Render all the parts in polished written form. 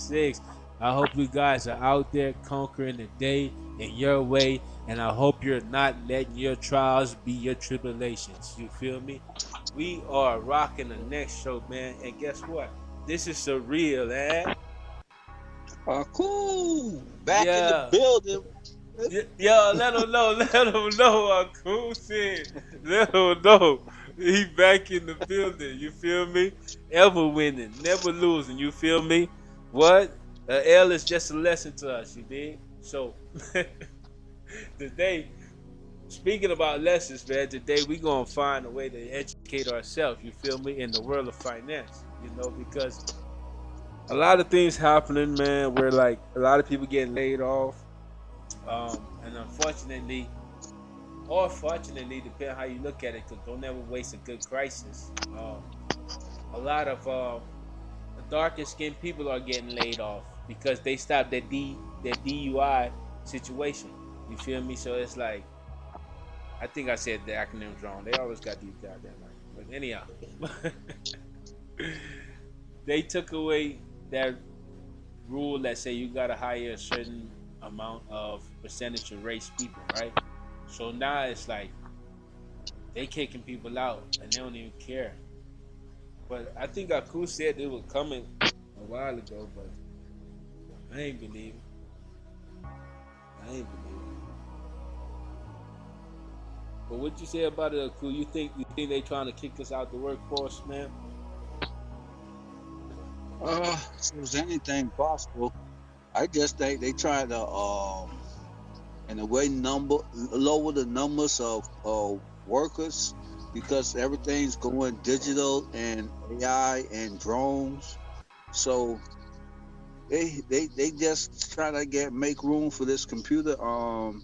2026. I hope you guys are out there conquering the day in your way, and I hope you're not letting your trials be your tribulations. You feel me? We are rocking the next show, man. And guess what? This is surreal, eh? Cool. Back in the Yeah. building. Yo, let him know, let him know. Cool said, let him know. He back in the building. You feel me? Ever winning, never losing. You feel me? What? L is just a lesson to us. You dig? So today, speaking about lessons, man. Today we gonna find a way to educate ourselves. You feel me? In the world of finance, you know, because a lot of things happening, man. Where like a lot of people getting laid off, and unfortunately, or fortunately, depending on how you look at it, because don't ever waste a good crisis. A lot of the darker skinned people are getting laid off because they stopped their DUI situation. You feel me? So it's like I think I said the acronyms wrong. They always got these goddamn right. But anyhow, they took away that rule that say you gotta hire a certain amount of percentage of race people, right? So now it's like they kicking people out and they don't even care. But I think Aku said it was coming a while ago, but I ain't believe it. I ain't believe it. But what you say about it, Aku? You think they trying to kick us out the workforce, man? If there's anything possible, I just think they try to in a way lower the numbers of workers because everything's going digital and AI and drones. So they just try to make room for this computer Error.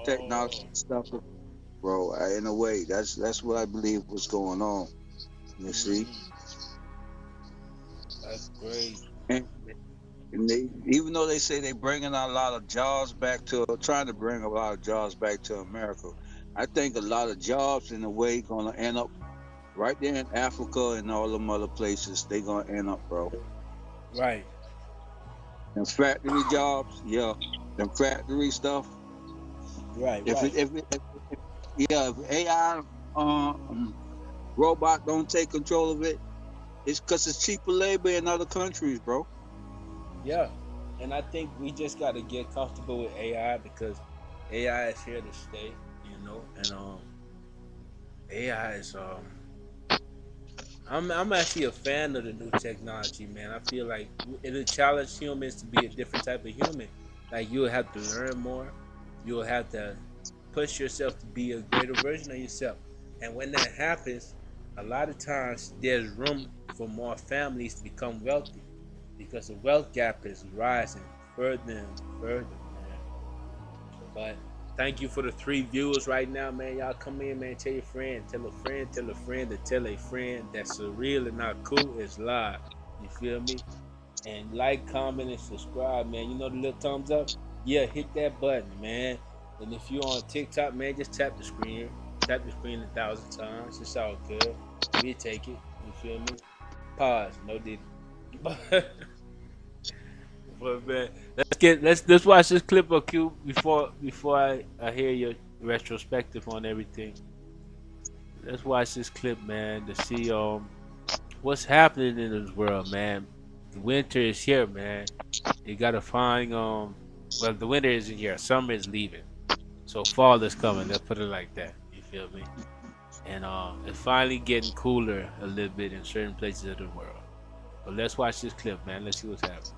technology Oh. stuff, bro. In a way, that's what I believe was going on. You see, That's great. and, and they even though they say they're bringing a lot of jobs back to trying to bring a lot of jobs back to America, I think a lot of jobs in a way gonna end up right there in Africa and all them other places. They gonna end up, bro. Right. And factory jobs, yeah, them factory stuff. Right. If it, Right. if yeah, if AI robot don't take control of it, it's because it's cheaper labor in other countries, bro. Yeah. And I think we just got to get comfortable with AI because AI is here to stay, you know. And AI is I'm actually a fan of the new technology, man. I feel like it'll challenge humans to be a different type of human. Like you'll have to learn more. You'll have to push yourself to be a greater version of yourself. And when that happens, a lot of times there's room for more families to become wealthy because the wealth gap is rising further and further, man. But thank you for the 3 viewers right now, man. Y'all come in, man. Tell your friend, tell a friend, tell a friend to tell a friend that surreal and not cool is live. You feel me? And like, comment, and subscribe, man. You know the little thumbs up? Yeah, hit that button, man. And if you're on TikTok, man, just tap the screen. Tap the screen 1,000 times. It's all good. We take it. You feel me? Pause. No did. But man, let's watch this clip of Q before I hear your retrospective on everything. Let's watch this clip, man, to see what's happening in this world, man. The winter is here, man. You gotta find well, the winter isn't here. Summer is leaving, so fall is coming. Let's put it like that. You feel me? And it's finally getting cooler a little bit in certain places of the world. But let's watch this clip, man. Let's see what's happening.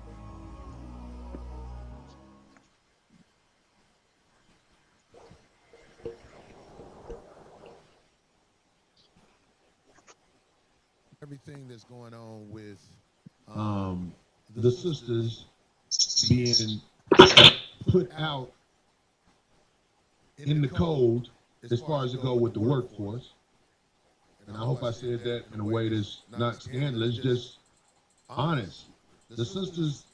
everything that's going on with the sisters being put out in the cold as far as to go with the workforce. And I hope I said that in a way that's not scandalous, just honest. The sisters,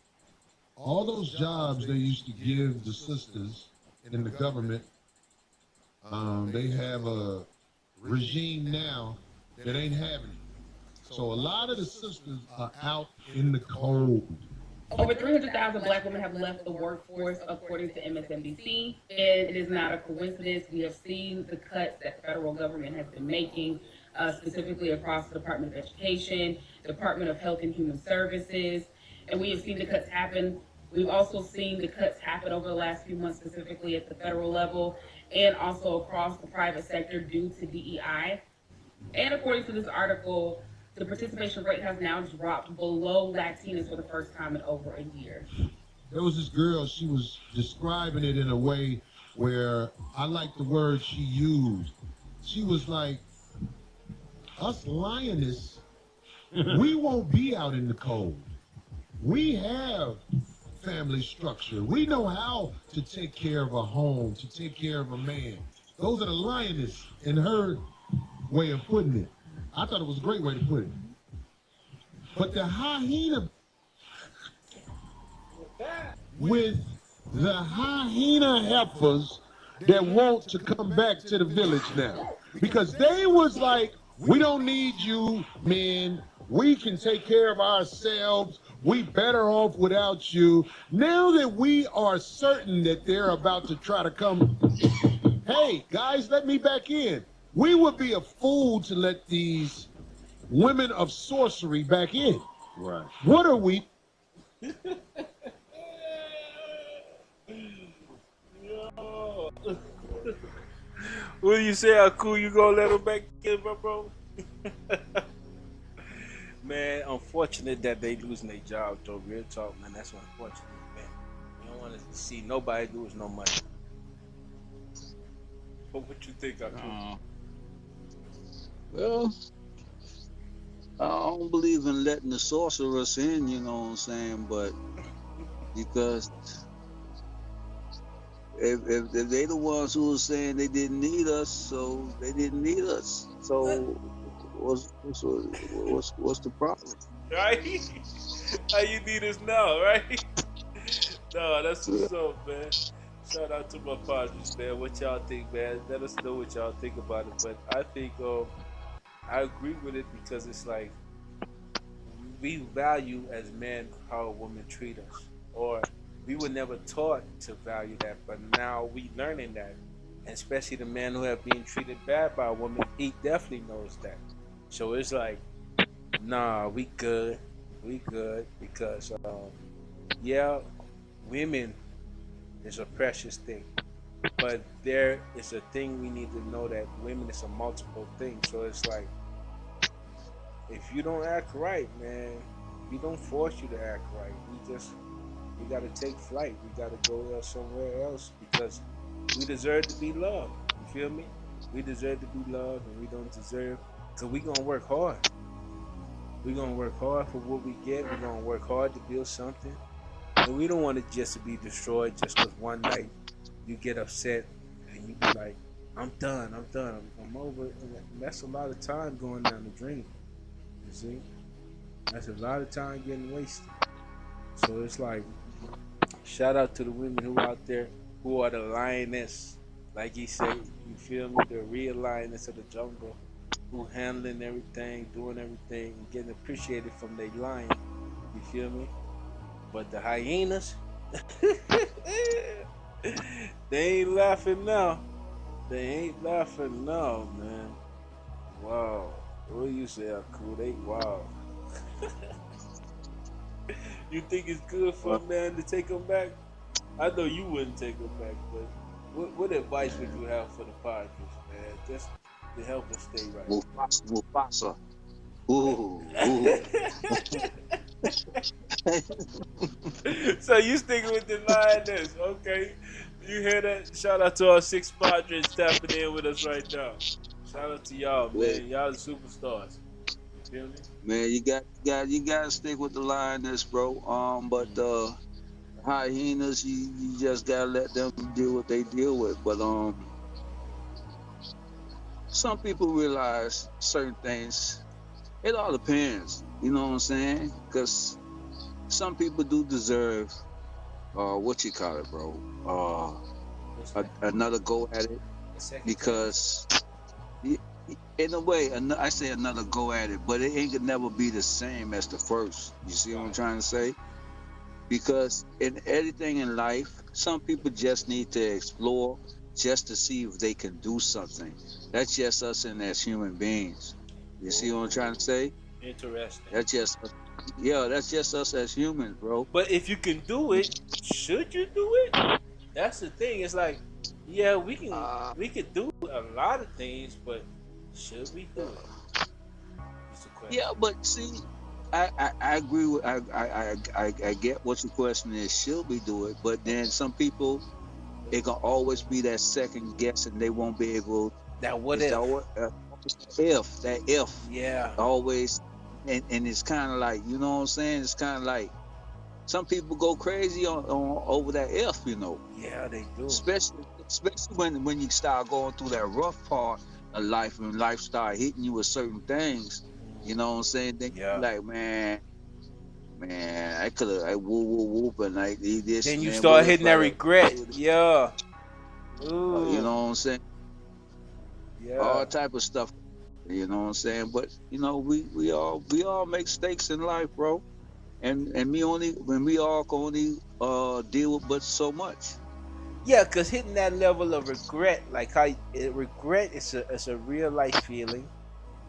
all those jobs they used to give the sisters in the government, they have a regime now that ain't having it. So a lot of the sisters are out in the cold. Over 300,000 Black women have left the workforce, according to MSNBC, and it is not a coincidence. We have seen the cuts that the federal government has been making, specifically across the Department of Education, Department of Health and Human Services, and we have seen the cuts happen. We've also seen the cuts happen over the last few months, specifically at the federal level and also across the private sector due to DEI. And according to this article, the participation rate has now dropped below Latinas for the first time in over a year. There was this girl, she was describing it in a way where I like the word she used. She was like, us lionists, we won't be out in the cold. We have family structure. We know how to take care of a home, to take care of a man. Those are the lionists in her way of putting it. I thought it was a great way to put it. But the hyena, with the hyena heifers that want to come back to the village now. Because they was like, we don't need you, men. We can take care of ourselves. We better off without you. Now that we are certain that they're about to try to come, hey, guys, let me back in. We would be a fool to let these women of sorcery back in. Right. What are we? Yo. What do you say? How cool you gonna let them back in, bro? Man, unfortunate that they losing their job though. Real talk, man. That's unfortunate, man. You don't want to see nobody lose no money. But what you think, Aku? Well, I don't believe in letting the sorceress in, you know what I'm saying? But because if they the ones who were saying they didn't need us, so they didn't need us. So what's the problem? Right? How you need us now, right? No, that's what's up, man. Shout out to my partners, man. What y'all think, man? Let us know what y'all think about it. But I think I agree with it because it's like we value as men how a woman treat us, or we were never taught to value that, but now we learning that. And especially the men who have been treated bad by a woman, he definitely knows that. So it's like, nah, we good because yeah, women is a precious thing, but there is a thing we need to know that women is a multiple thing. So it's like, if you don't act right, man, we don't force you to act right. We gotta take flight. We gotta go somewhere else because we deserve to be loved. You feel me? We deserve to be loved, and we don't deserve. Cause we gonna work hard. We gonna work hard for what we get. We gonna work hard to build something, and we don't want it just to be destroyed just because one night you get upset and you be like, "I'm done. I'm over." And that's a lot of time going down the drain. You see, that's a lot of time getting wasted. So it's like, shout out to the women who out there who are the lioness, like he said. You feel me? The real lioness of the jungle, who handling everything, doing everything, and getting appreciated from their lion. You feel me? But the hyenas, they ain't laughing now. They ain't laughing now, man. Wow. What do you say, Aku? They wow. You think it's good for a man to take them back? I know you wouldn't take them back, but what advice would you have for the podcast, man? Just to help us stay right. Mufasa. Ooh. So you sticking with the lioness, okay? You hear that? Shout out to our 6 Padres tapping in with us right now. Shout out to y'all, man. Y'all the superstars. You feel me? Man, you gotta stick with the lioness, bro. But the hyenas, you just gotta let them deal what they deal with. But some people realize certain things. It all depends, you know what I'm saying? Because some people do deserve, what you call it, bro? Another go at it, because in a way, I say another go at it, but it ain't gonna never be the same as the first. You see what I'm trying to say? because in everything in life, some people just need to explore just to see if they can do something. That's just us and as human beings. You see what I'm trying to Oh, say? interesting. That's just yeah, that's just us as humans, bro. But if you can do it, should you do it? That's the thing. It's like, yeah, Uh, we could do a lot of things, but should we do it? It's a yeah, question. but see, I agree with I get what your question is. Should we do it? But then some people it can always be that second guess, and they won't be able. Now, what It's if? always if that if Yeah, always, and it's kind of like you know what I'm saying. It's kind of like some people go crazy on over that if yeah, they do. especially when you start going through that rough part of life and life start hitting you with certain things. You know what I'm saying? Then you Yeah. be like, man, I could have, I whoop whoop whoop, and I did this, Then you man. What start if hitting that I regret. do this? Yeah. You Ooh. know what I'm saying? Yeah. All type of stuff. You know what I'm saying? But we all make mistakes in life, bro. And me only when we all can only deal with but so much. Yeah, cause hitting that level of regret, like how regret is a real life feeling,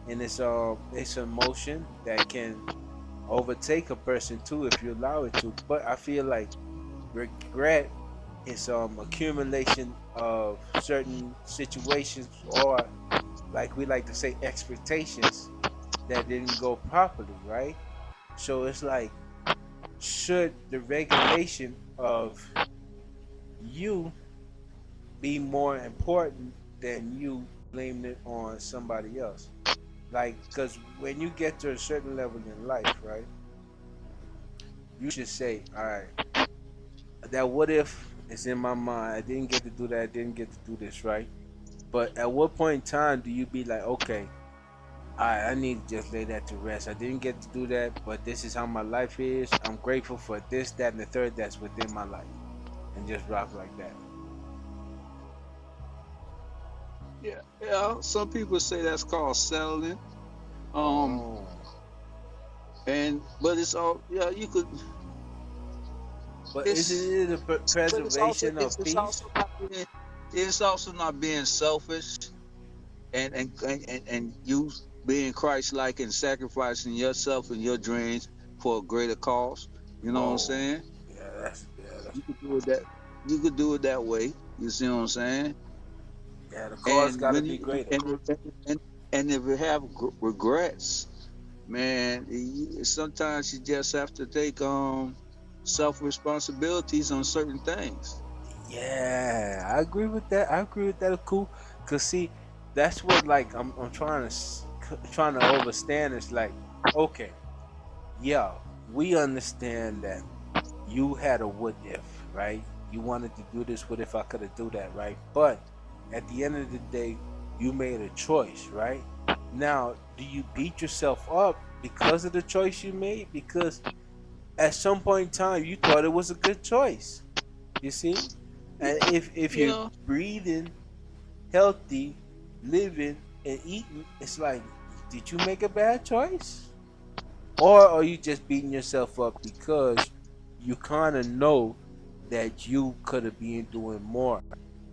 and it's an emotion that can overtake a person too if you allow it to. But I feel like regret is accumulation of certain situations, or like we like to say expectations that didn't go properly, right? So it's like, should the regulation of you be more important than you blaming it on somebody else? Like, because when you get to a certain level in life, right, you should say, all right, that what if is in my mind. I didn't get to do that. I didn't get to do this, right? But at what point in time do you be like, okay, I need to just lay that to rest. I didn't get to do that, but this is how my life is. I'm grateful for this, that, and the third that's within my life, and just rock like that. Yeah, yeah. Some people say that's called settling. Um, Oh, and but it's all yeah. You could but isn't it's it a but it's also preservation of it's peace? also not being it's also not being selfish and you being Christ-like and sacrificing yourself and your dreams for a greater cause. You know what I'm Oh, saying? that's You could do it that you could do it that way. You see what I'm saying? yeah. The cause And got to when be you greater. and, and if you have regrets, man, sometimes you just have to take self responsibilities on certain things. Yeah, I agree with that. I agree with that. Cool. Cause see, that's what like I'm trying to trying to understand. It's like, okay, yeah, we understand that you had a what if, right? You wanted to do this. What if I could have do that, right? But at the end of the day, you made a choice, right? Now, do you beat yourself up because of the choice you made? Because at some point in time, you thought it was a good choice. You see, Yeah, and if you're yeah. breathing, healthy, living, and eating, it's like, did you make a bad choice, or are you just beating yourself up because you kind of know that you could have been doing more?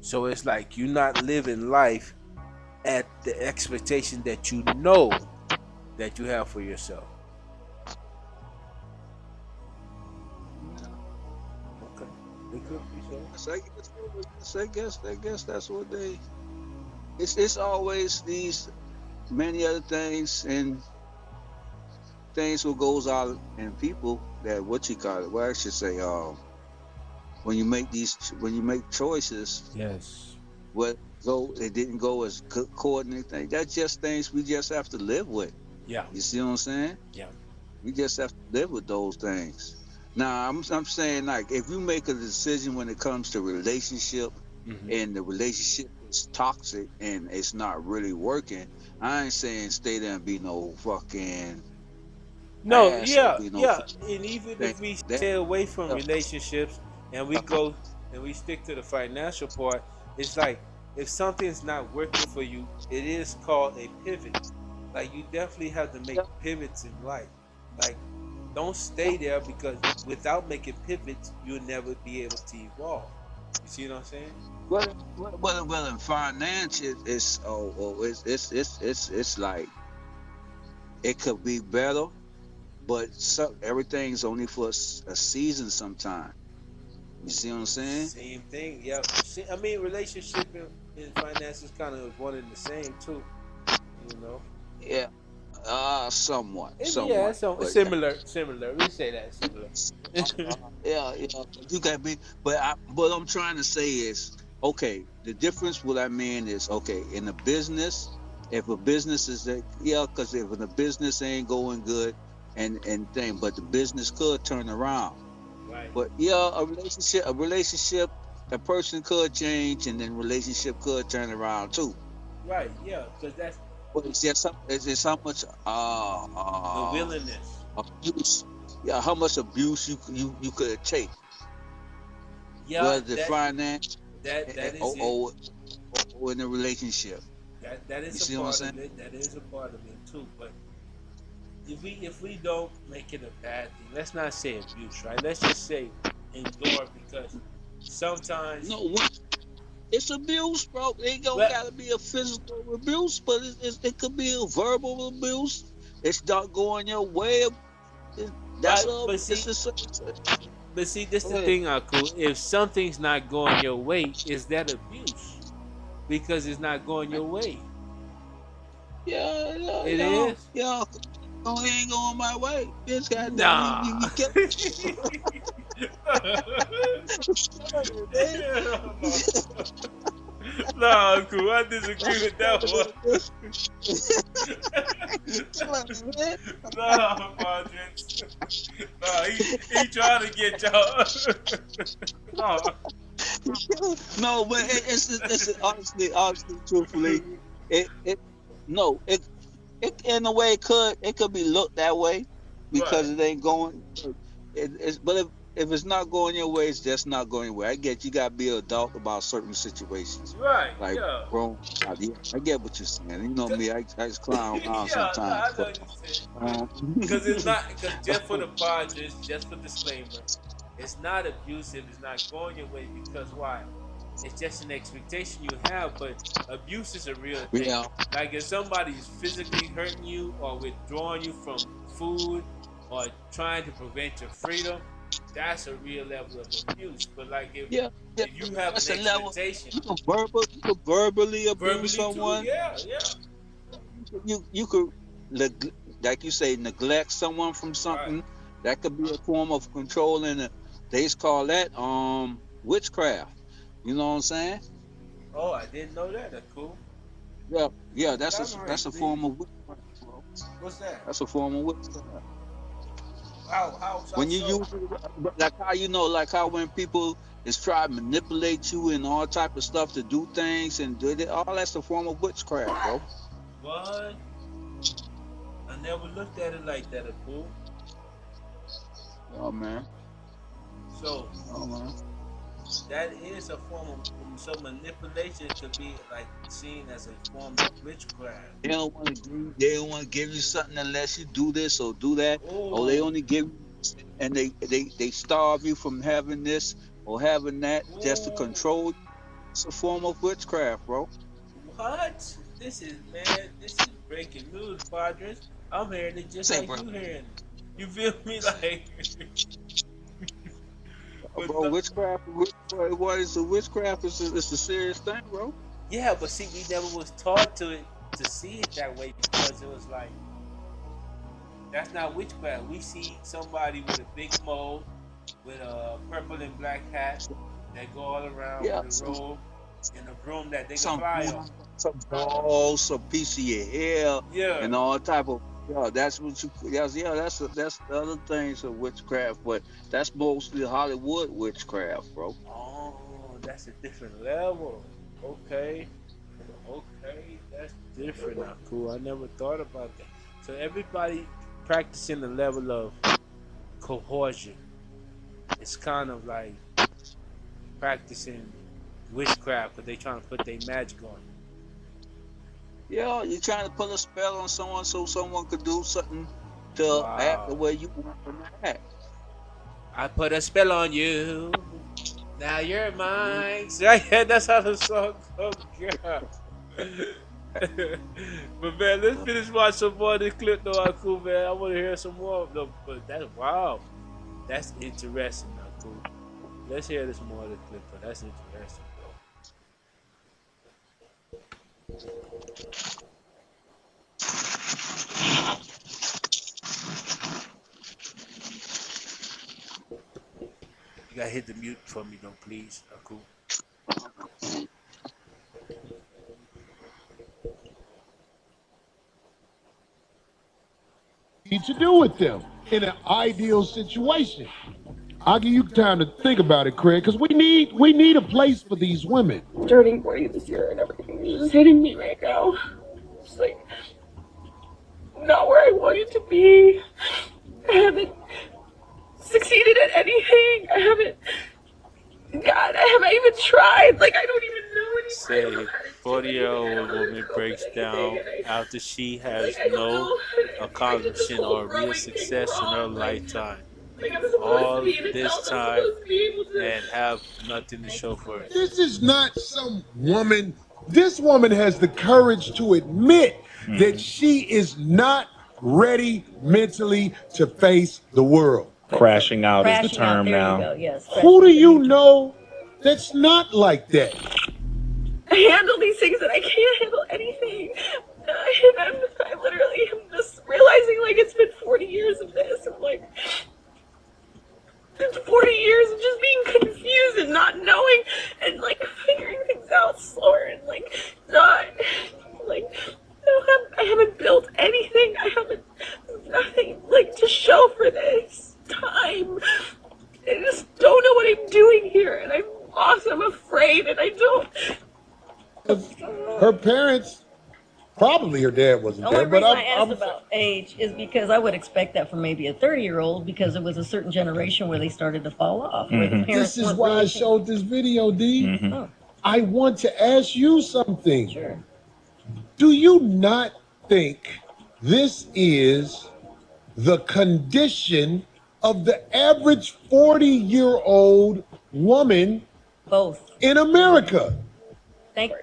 So it's like you're not living life at the expectation that you know that you have for yourself. Okay, it could be so. I guess that's what they. It's always these many other things and things what goes on in people that what you call it. Well, I should say, when you make when you make choices, Yes. what go it didn't go as coordinated. That's just things we just have to live with. Yeah. You see what I'm saying? Yeah. We just have to live with those things. Now, I'm saying like if you make a decision when it comes to relationship Hmm. and the relationship is toxic and it's not really working, I ain't saying stay there and be no fucking No, ass or yeah, be no yeah. fucking And even thing. if we That stay away from uh, relationships and we go and we stick to the financial part, it's like if something's not working for you, it is called a pivot. Like you definitely have to make pivots in life. Like Don't stay there because without making pivots, you'll never be able to evolve. You see what I'm saying? Well, in finance, it's like it could be better, but everything's only for a season sometime. You see what I'm saying? Same thing. Yeah. I mean, relationship and finance is kind of one and the same too. You know. Yeah, somewhat, Yeah, somewhat, so but similar. We say that similar. yeah, you got me. What I'm trying to say is, okay, the difference. What I mean is, okay, in a business, if a business is that, yeah, because if the business ain't going good, and thing, but the business could turn around. Right. But yeah, a person could change, and then relationship could turn around too. Right. Yeah. Because that's But it's just how much the willingness. abuse, yeah, how much abuse you could take, Yeah. whether the finance That is or, it. or in a relationship. That You is a see what I'm part saying? of it. That is a part of it too. But if we don't make it a bad thing, let's not say abuse, right? Let's just say endure because sometimes. No, it's abuse, bro. It don't Well, gotta be a physical abuse, but it could be a verbal abuse. It's not going your way. That's right, a it's a this go the ahead. thing, Aku. If something's not going your way, is that abuse? Because it's not going your way. Yeah, yeah, It yeah, is. yeah. Oh, he ain't going my way. Bitch, goddamn, Nah. you kept man. Nah, cool. I disagree with that one. You killing me, man. Nah, Padres. Nah, he trying to get y'all. Nah. No, but it's honestly, truthfully, it no, it in a way it could be looked that way Right, because it ain't going. But if it's not going your way, it's just not going your way. I get you got to be an adult about certain situations, right, like yeah. grown. Yeah, I get what you're saying. You know me, I just clown around Yeah, nah, sometimes, I know but what you said. um, Because it's not, because just for the Padres, just for disclaimer, it's not abusive, it's not going your way because why? It's just an expectation you have, but abuse is a real thing. yeah, Like if somebody's physically hurting you or withdrawing you from food or trying to prevent your freedom, that's a real level of abuse. But like yeah, yeah. if you have That's an a level. expectation, You can verbally abuse verbally too, someone. yeah, yeah, You could neg- like you say, neglect someone from right. something. That could be a form of controlling. They just call that witchcraft. You know what I'm saying? Oh, I didn't know that. That's cool. Yeah, yeah. Elaborate, That's a please. form of witchcraft, bro. What's that? That's a form of witchcraft. How When you so? use it, like how like how when people is try to manipulate you and all type of stuff to do things and do it, all that's a form of witchcraft, bro. What? I never looked at it like that, fool. Oh man, So oh man. that is a form of so manipulation could be like seen as a form of witchcraft. They don't want to give you something unless you do this or do that, or they Oh, only give and they starve you from having this or having that just to oh, control you. It's a form of witchcraft, bro. what? This is man. This is breaking news, Padres. I'm hearing it just Say, like bro, you hearing it. You feel me? Like, but bro, witchcraft. What is a witchcraft? It's a serious thing, bro. yeah, but see, we never was taught to see it that way because it was like that's not witchcraft. We see somebody with a big mole, with a purple and black hat, that go all around Yeah, with a robe and a broom that they can some fly on. some balls, some piece of your hair, Yeah. and all type of. Yeah, that's what you. Yeah, that's the other things of witchcraft, but that's mostly Hollywood witchcraft, bro. Oh, that's a different level. Okay. Okay, that's different. Now, cool. I never thought about that. So everybody practicing the level of coercion. It's kind of like practicing witchcraft because they trying to put their magic on Yeah, you're trying to put a spell on someone so someone could do something to act the Wow. way you want them to act. I put a spell on you. Now you're mine. Right? Yeah, that's how the song goes. Yeah. But man, let's finish watching some more of this clip though, Cool man. I want to hear some more of them. But that's wow. That's interesting, Cool. Let's hear this more of the clip though. That's interesting, bro. You gotta hit the mute for me though, please, Cool. Need to do with them in an ideal situation. I'll give you time to think about it, Craig, because we need a place for these women. Turning 40 this year and everything is just hitting me right now. It's like not where I wanted to be. I haven't succeeded at anything. I haven't. God, I haven't even tried. Like I don't even know anymore. Say 40-year-old woman breaks down after she has no accomplishment or real success in her lifetime. All this time and have nothing to show for it. This is not some woman. This woman has the courage to admit that she is not ready mentally to face the world. Crashing out is the Crashing out, term there now. you go, yes. Who do you know that's not like that? I handle these things and I can't handle anything. I literally am just realizing like it's been 40 years of this. I'm like, it's 40 years of just being confused and not knowing and like figuring things out slower and like not like I haven't built anything. I haven't nothing like to show for this time. I just don't know what I'm doing here and I'm lost. I'm afraid and I don't. Her parents, probably her dad wasn't The only there, but reason I asked about age is because I would expect that from maybe a 30-year-old because it was a certain generation where they started to fall off. Where the parents this is weren't why really I showed this video, D. Oh, I want to ask you something. sure. Do you not think this is the condition of the average 40-year-old woman Both. in America? Thank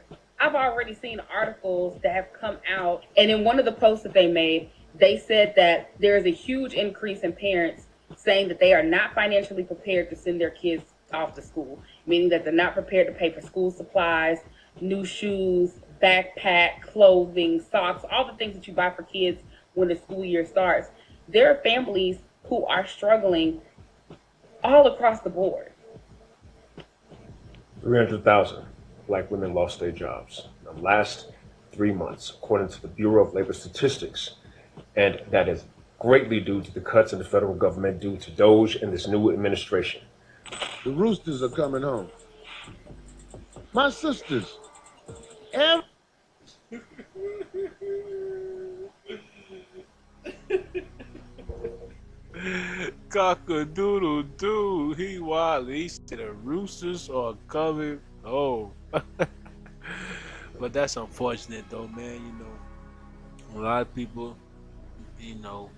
I've already seen articles that have come out, and in one of the posts that they made, they said that there is a huge increase in parents saying that they are not financially prepared to send their kids off to school, meaning that they're not prepared to pay for school supplies, new shoes, backpack, clothing, socks, all the things that you buy for kids when the school year starts. There are families who are struggling all across the board. 300,000 Black women lost their jobs in the last 3 months, according to the Bureau of Labor Statistics. And that is greatly due to the cuts in the federal government due to Doge and this new administration. The roosters are coming home. My sisters. Cock-a-doodle-doo. He wild. He said the roosters are coming home. But that's unfortunate though, man. You know, a lot of people, you know,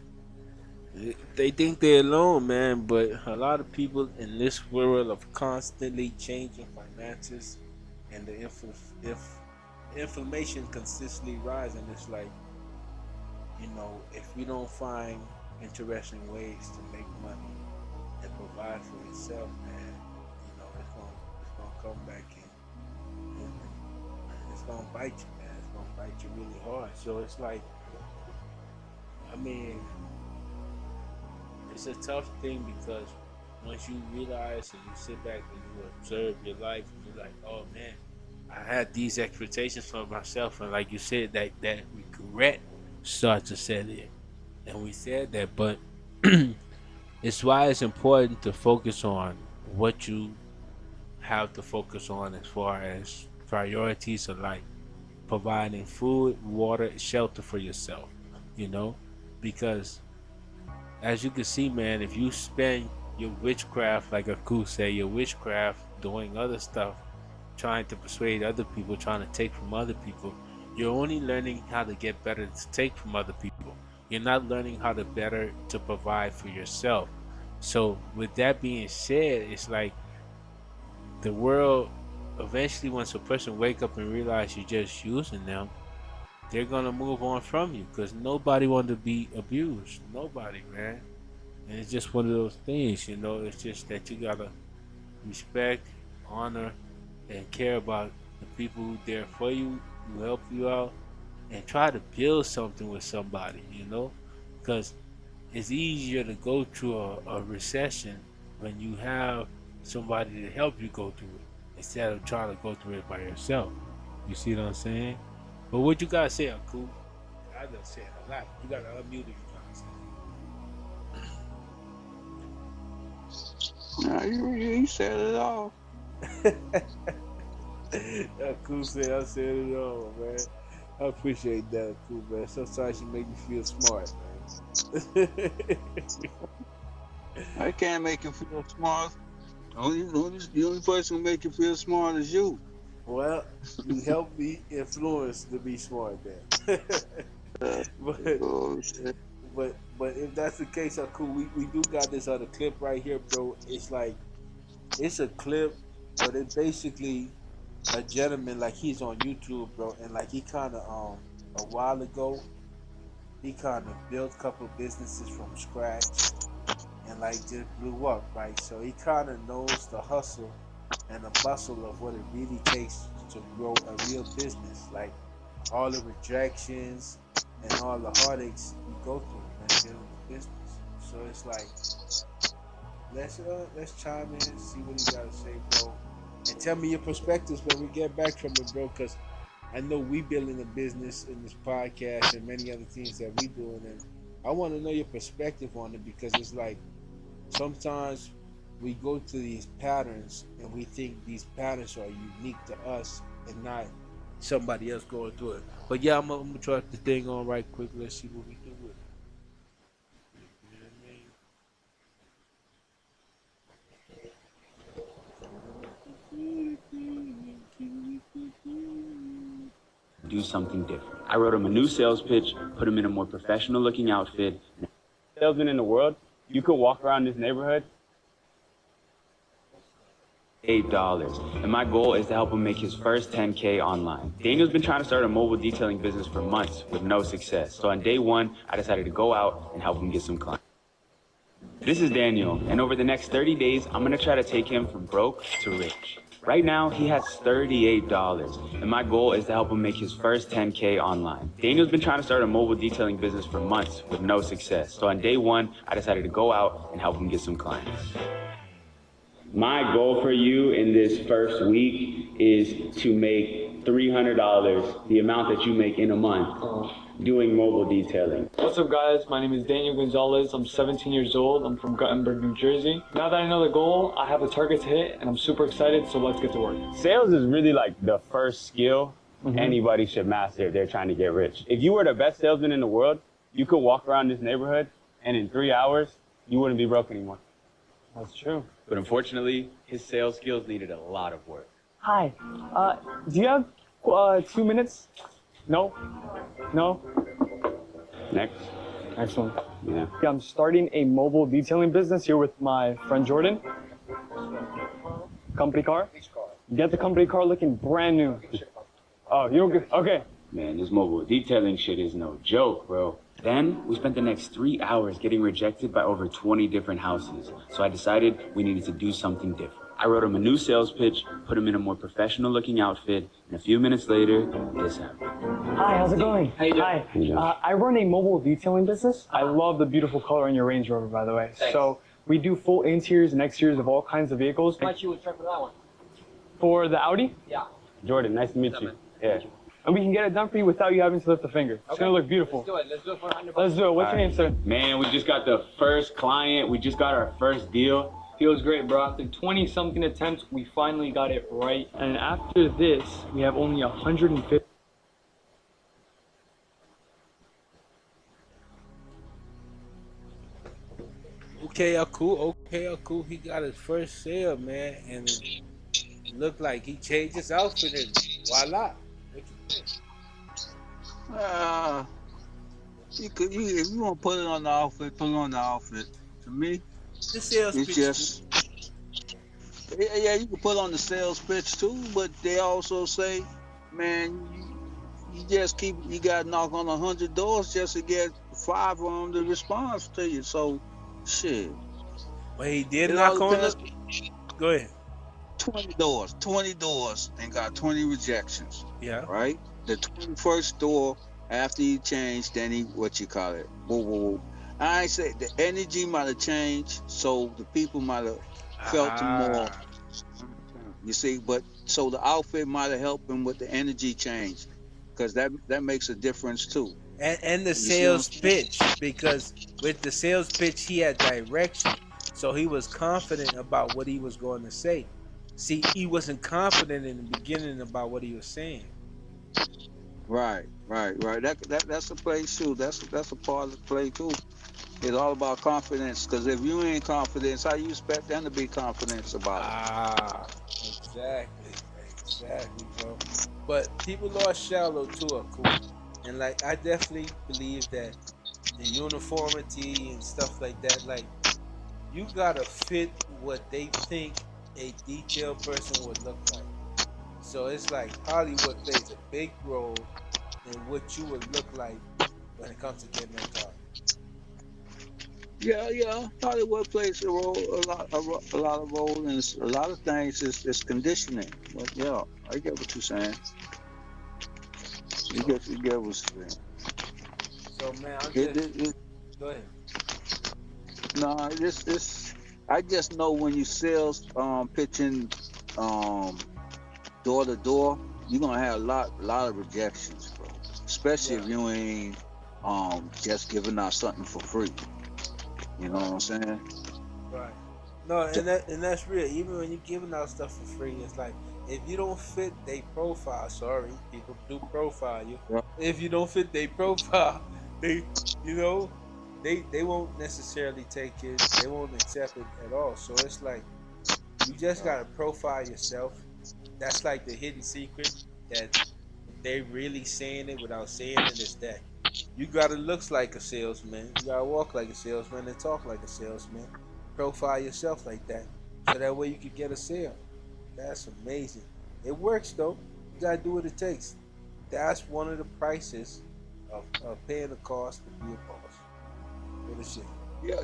they think they're alone, man. But a lot of people in this world of constantly changing finances and the inflammation consistently rising, it's like, you know, if we don't find interesting ways to make money and provide for yourself, man, you know, it's gonna come back and it's gonna bite you, man. It's gonna bite you really hard. So it's like, I mean, it's a tough thing because once you realize and you sit back and you observe your life and you're like, oh man, I had these expectations for myself, and like you said, that regret starts to set in. And we said that, but it's why it's important to focus on what you have to focus on as far as priorities of like providing food, water, shelter for yourself, you know, because as you can see, man, if you spend your witchcraft, like Aku say, your witchcraft doing other stuff, trying to persuade other people, trying to take from other people, you're only learning how to get better to take from other people. You're not learning how to better to provide for yourself. So with that being said, it's like the world eventually, once a person wake up and realize you're just using them, they're gonna move on from you because nobody want to be abused. Nobody, man. And it's just one of those things, you know. It's just that you gotta respect, honor, and care about the people who there for you, who help you out, and try to build something with somebody, you know, because it's easier to go through a recession when you have somebody to help you go through it instead of trying to go through it by yourself. You see what I'm saying? But what you gotta say, Aku? I done said a lot. You gotta unmute if you Nah, you said it all. trying to say. Aku said I said it all, man. I appreciate that, Aku, man. Sometimes you make me feel smart, man. I can't make you feel smart. The only person who make you feel smart is you. Well, you helped me influence to be smart then. Uh, but oh, shit. but if that's the case, cool. We do got this other clip right here, bro. It's like it's a clip, but it basically a gentleman like he's on YouTube, bro, and like he kind of a while ago he kind of built a couple of businesses from scratch and like just blew up, right? So he kind of knows the hustle and the bustle of what it really takes to grow a real business, like all the rejections and all the heartaches you go through when building a business. So it's like let's chime in, see what you gotta say, bro, and tell me your perspectives when we get back from it, bro. Because I know we building a business in this podcast and many other things that we doing, and I want to know your perspective on it because it's like sometimes we go to these patterns and we think these patterns are unique to us and not somebody else going through it. But yeah, I'm gonna try the thing on right quick. Let's see what we do with it. You know what I mean? Do something different. I wrote him a new sales pitch, put him in a more professional looking outfit. Salesman in the world, you could walk around this neighborhood $8. And my goal is to help him make his first 10K online. Daniel's been trying to start a mobile detailing business for months with no success. So on day one, I decided to go out and help him get some clients. This is Daniel, and over the next 30 days, I'm gonna try to take him from broke to rich. Right now, he has $38, and my goal is to help him make his first 10K online. Daniel's been trying to start a mobile detailing business for months with no success. So on day one, I decided to go out and help him get some clients. My goal for you in this first week is to make $300, the amount that you make in a month, doing mobile detailing. What's up, guys? My name is Daniel Gonzalez. I'm 17 years old. I'm from Guttenberg, New Jersey. Now that I know the goal, I have a target to hit, and I'm super excited, so let's get to work. Sales is really like the first skill anybody should master if they're trying to get rich. If you were the best salesman in the world, you could walk around this neighborhood, and in 3 hours, you wouldn't be broke anymore. That's true. But unfortunately, his sales skills needed a lot of work. Hi. Do you have 2 minutes? No? No? Next. Next one. Yeah. Yeah, I'm starting a mobile detailing business here with my friend Jordan. Company car? Get the company car looking brand new. Oh, you don't get, okay. Man, this mobile detailing shit is no joke, bro. Then we spent the next 3 hours getting rejected by over 20 different houses. So I decided we needed to do something different. I wrote him a new sales pitch, put him in a more professional looking outfit, and a few minutes later, this happened. Hi, how's it going? How you doing? Hi. I run a mobile detailing business. I love the beautiful color in your Range Rover, by the way. Thanks. So we do full interiors and exteriors of all kinds of vehicles. How much you would charge for that one? For the Audi? Yeah. Jordan, nice to meet you. Yeah. And we can get it done for you without you having to lift a finger. It's gonna look beautiful. Let's do it. Let's do it for 100 bucks. Let's do it. What's your name, sir? Man, we just got the first client. We just got our first deal. Feels great, bro. After 20-something attempts, we finally got it right. And after this, we have only 150. Okay, cool. Okay, cool. He got his first sale, man, and it looked like he changed his outfit and voila. What you think? if you want to put it on the outfit, put it on the outfit. To me, The sales it's pitch too. just yeah, you can put on the sales pitch too, but they also say, man, you just you got to knock on 100 doors just to get 5 of them to respond to you. So, shit, But he did it all knock on the. depends. Go ahead. 20 doors, and got 20 rejections, Yeah. right? The 21st door after he changed, then he what you call it? Whoa, whoa, whoa. I ain't say the energy might have changed, so the people might have felt him more. Ah. You see, but so the outfit might have helped him with the energy change, because that makes a difference too. And the You see what sales I'm saying? pitch, because with the sales pitch he had direction, so he was confident about what he was going to say. See, he wasn't confident in the beginning about what he was saying. Right. That's a play too. That's a part of the play too. It's all about confidence. Because if you ain't confident, how you expect them to be confident about it? Ah, exactly, bro. But people lost shallow too are cool, and like I definitely believe that the uniformity and stuff like that, like you gotta fit what they think a detailed person would look like. So it's like Hollywood plays a big role in what you would look like when it comes to getting that car. Yeah. Hollywood plays a lot of role, and a lot of things is conditioning. But yeah, I get what you're saying. So, You get what you're saying. so man, I'm It, just it, it, go ahead. no, this I just know when you sales pitching um door to door, you're gonna have a lot of rejections, bro. Especially Yeah, if you ain't just giving out something for free. You know what right, I'm saying? right. No, and that's real. Even when you're giving out stuff for free, it's like if you don't fit they profile, sorry, people do profile you. Yeah. If you don't fit their profile, they you know, they won't necessarily take it, they won't accept it at all. So it's like you just gotta profile yourself. That's like the hidden secret that they really saying it without saying it is that you gotta look like a salesman, you gotta walk like a salesman and talk like a salesman. Profile yourself like that. So that way you can get a sale. That's amazing. It works though. You gotta do what it takes. That's one of the prices of paying the cost to be a boss. What is it? Yeah,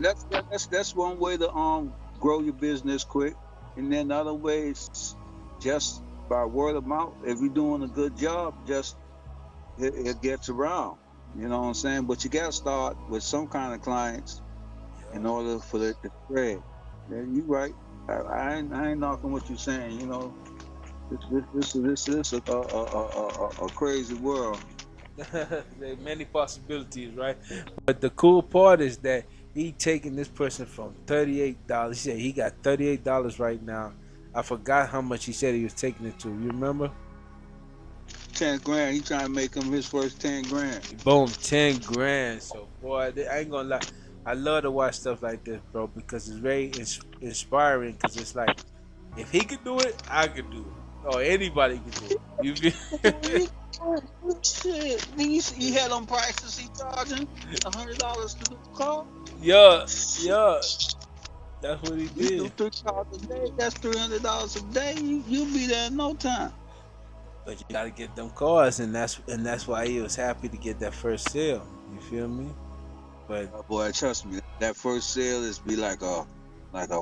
that's one way to grow your business quick. And then the other way is just by word of mouth. If you're doing a good job, just it gets around. You know what I'm saying? But you gotta start with some kind of clients in Yeah. order for it to spread. Yeah, you right. I ain't knocking what you're saying. You know, this is a crazy world. There are many possibilities, right? But the cool part is that he taking this person from $38. He said he got $38 right now. I forgot how much he said he was taking it to. You remember? 10 grand. He trying to make him his first 10 grand. Boom, 10 grand. So boy, I ain't gonna lie. I love to watch stuff like this, bro, because it's very inspiring. Because it's like, if he could do it, I could do it, or anybody could do it. You feel? Shit, he had on prices. He charging $100 to do the car. Yeah, yeah, that's what he You do did. 3 cars a day. That's $300 a day. You'll be there in no time. But you gotta get them cars, and that's why he was happy to get that first sale. You feel me? But Boy, trust me, that first sale is be like a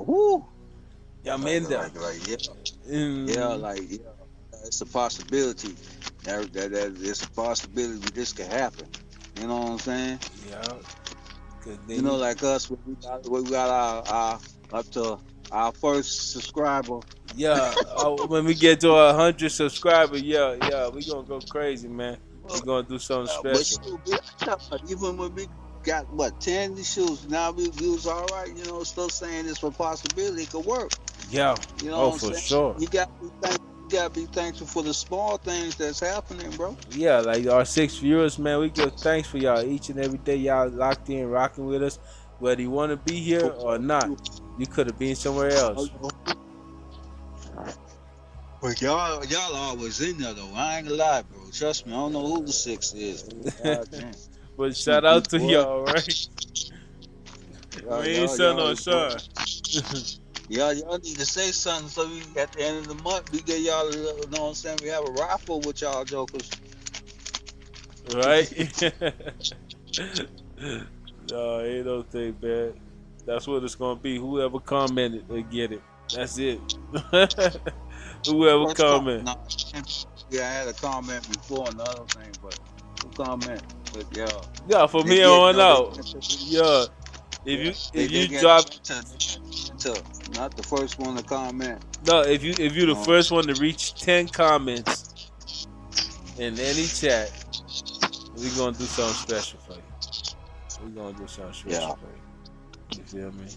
whoo, I'm in there. yeah, Mm, yeah. It's a possibility. That it's a possibility this could happen. You know what I'm saying? yeah, cause You then know, you, like us, when we got our up to our first subscriber. yeah. When we get to 100 subscribers, yeah, yeah, we gonna go crazy, man. We gonna do something But special. shoot, even when we got what 10 shoes, now we was all right. You know, still saying it's a possibility it could work. Yeah. You know Oh, what I'm for saying? sure. You gotta be thankful for the small things that's happening, bro. Yeah, like our 6 viewers, man. We give thanks for y'all each and every day. Y'all locked in, rocking with us, whether you want to be here or not. You could have been somewhere else. But y'all always in there though. I ain't gonna lie, bro. Trust me, I don't know who the six is. God damn. But shout out to Boy, y'all, right? We ain't son y'all, on boy. son. Y'all need to say something so we at the end of the month we get y'all. You know what I'm saying? We have a raffle with y'all jokers. Right? No, ain't no thing, man. That's what it's gonna be. Whoever commented, they get it. That's it. Whoever First comment. comment. No, yeah, I had a comment before another thing, but who comment? But yeah, Yeah, from they here get on no. They out. Yeah. If they you get drop to not the first one to comment. no, if you the No, first one to reach 10 comments in any chat, we gonna do something special for you. We gonna do something yeah, special for you. You feel me?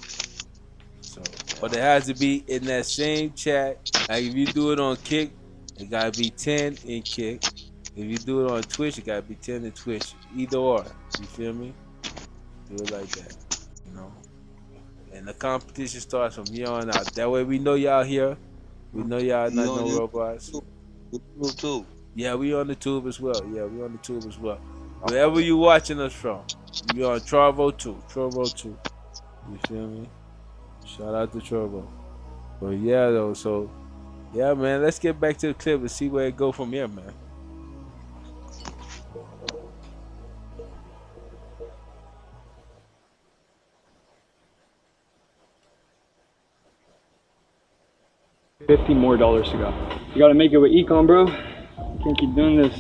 So, but it has to be in that same chat. Like if you do it on Kick, it gotta be 10 in Kick. If you do it on Twitch, it gotta be 10 in Twitch. Either or. You feel me? Do it like that. You know? And the competition starts from here on out. That way we know y'all here. We know y'all you not on no you robots. too. Yeah, we on the tube as well. Yeah, we on the tube as well. Wherever you watching us from, we on Trovo 2. Trovo 2. You feel me? Shout out to Trovo. But yeah, though, so yeah, man, let's get back to the clip and see where it go from here, man. $50 more to go. You gotta make it with econ, bro. Can't keep doing this.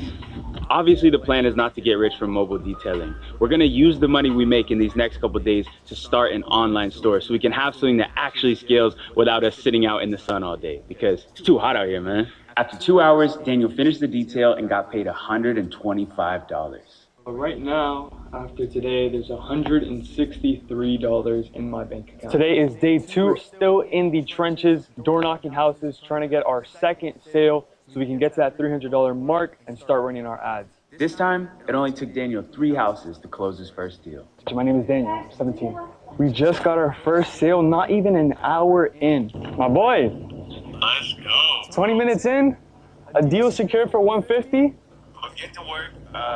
Obviously, the plan is not to get rich from mobile detailing. We're gonna use the money we make in these next couple days to start an online store so we can have something that actually scales without us sitting out in the sun all day because it's too hot out here, man. After 2 hours, Daniel finished the detail and got paid $125. But right now, after today, there's $163 in my bank account. Today is day 2. We're still in the trenches, door knocking houses, trying to get our second sale so we can get to that $300 mark and start running our ads. This time, it only took Daniel 3 houses to close his first deal. My name is Daniel, I'm 17. We just got our first sale, not even an hour in. My boy. Let's go. 20 minutes in, a deal secured for $150. Well, get to work.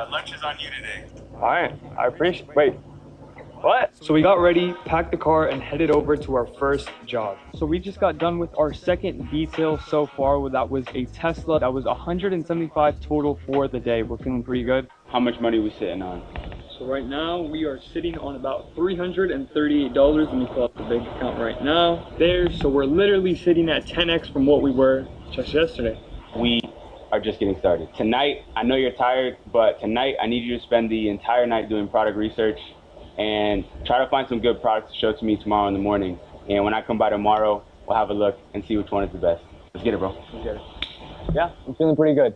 Lunch is on you today. All right, I appreciate. Wait, what? So we got ready, packed the car, and headed over to our first job. So we just got done with our second detail so far. That was a Tesla. That was $175 total for the day. We're feeling pretty good. How much money are we sitting on? So right now we are sitting on about $338. Let me pull up the bank account right now. There. So we're literally sitting at 10x from what we were just yesterday. We are just getting started. Tonight, I know you're tired, but tonight I need you to spend the entire night doing product research and try to find some good products to show to me tomorrow in the morning. And when I come by tomorrow, we'll have a look and see which one is the best. Let's get it, bro. Let's get it. Yeah, I'm feeling pretty good.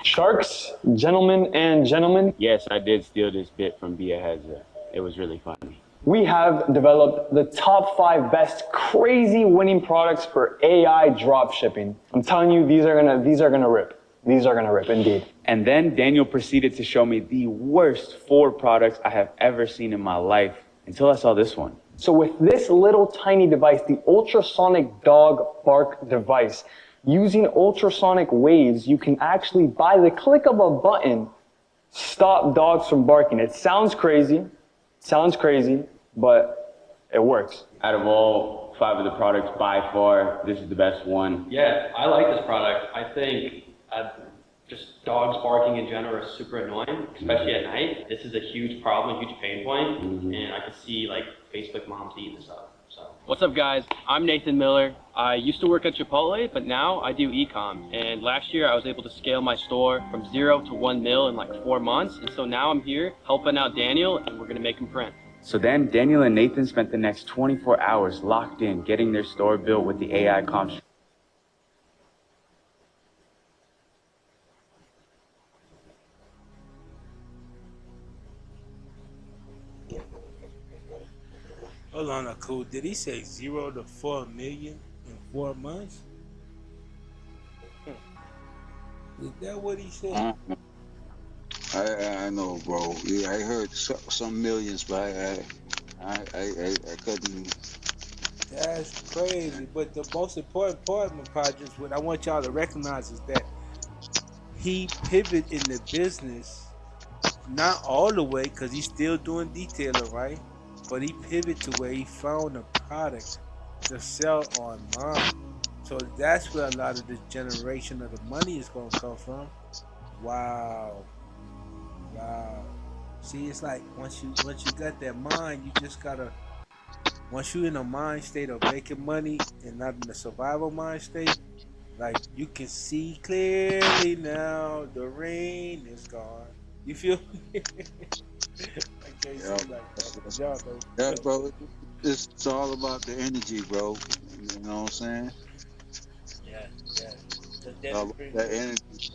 Sharks, gentlemen and gentlemen. Yes, I did steal this bit from Bia Hezza. It was really funny. We have developed the top 5 best crazy winning products for AI drop shipping. I'm telling you, these are gonna rip. These are gonna rip indeed. And then Daniel proceeded to show me the worst 4 products I have ever seen in my life until I saw this one. So with this little tiny device, the ultrasonic dog bark device, using ultrasonic waves, you can actually, by the click of a button, stop dogs from barking. It sounds crazy, but it works. Out of all 5 of the products, by far, this is the best one. Yeah, I like this product. I think just dogs barking in general are super annoying, especially at night. This is a huge problem, a huge pain point, and I can see like Facebook moms eating this up. So, what's up, guys? I'm Nathan Miller. I used to work at Chipotle, but now I do e-com. And last year I was able to scale my store from 0 to 1 mil in like 4 months. And so now I'm here helping out Daniel, and we're gonna make him print. So then Daniel and Nathan spent the next 24 hours locked in, getting their store built with the AI comp. Hold on, cool. Did he say 0 to 4 million in 4 months? Is that what he said? I know, bro. Yeah, I heard some millions, but I couldn't. That's crazy. But the most important part of my project, what I want y'all to recognize is that he pivoted in the business, not all the way, because he's still doing detailing, right? But he pivoted to where he found a product to sell online. So that's where a lot of the generation of the money is gonna come from. Wow. Wow. See, it's like once you got that mind, you just gotta once you in a mind state of making money and not in the survival mind state, like you can see clearly now the rain is gone. You feel me? I can't Yeah, see like that. But y'all know. yeah, bro. It's all about the energy, bro. You know what I'm saying? Yeah, yeah. Cause then All it about brings that energy.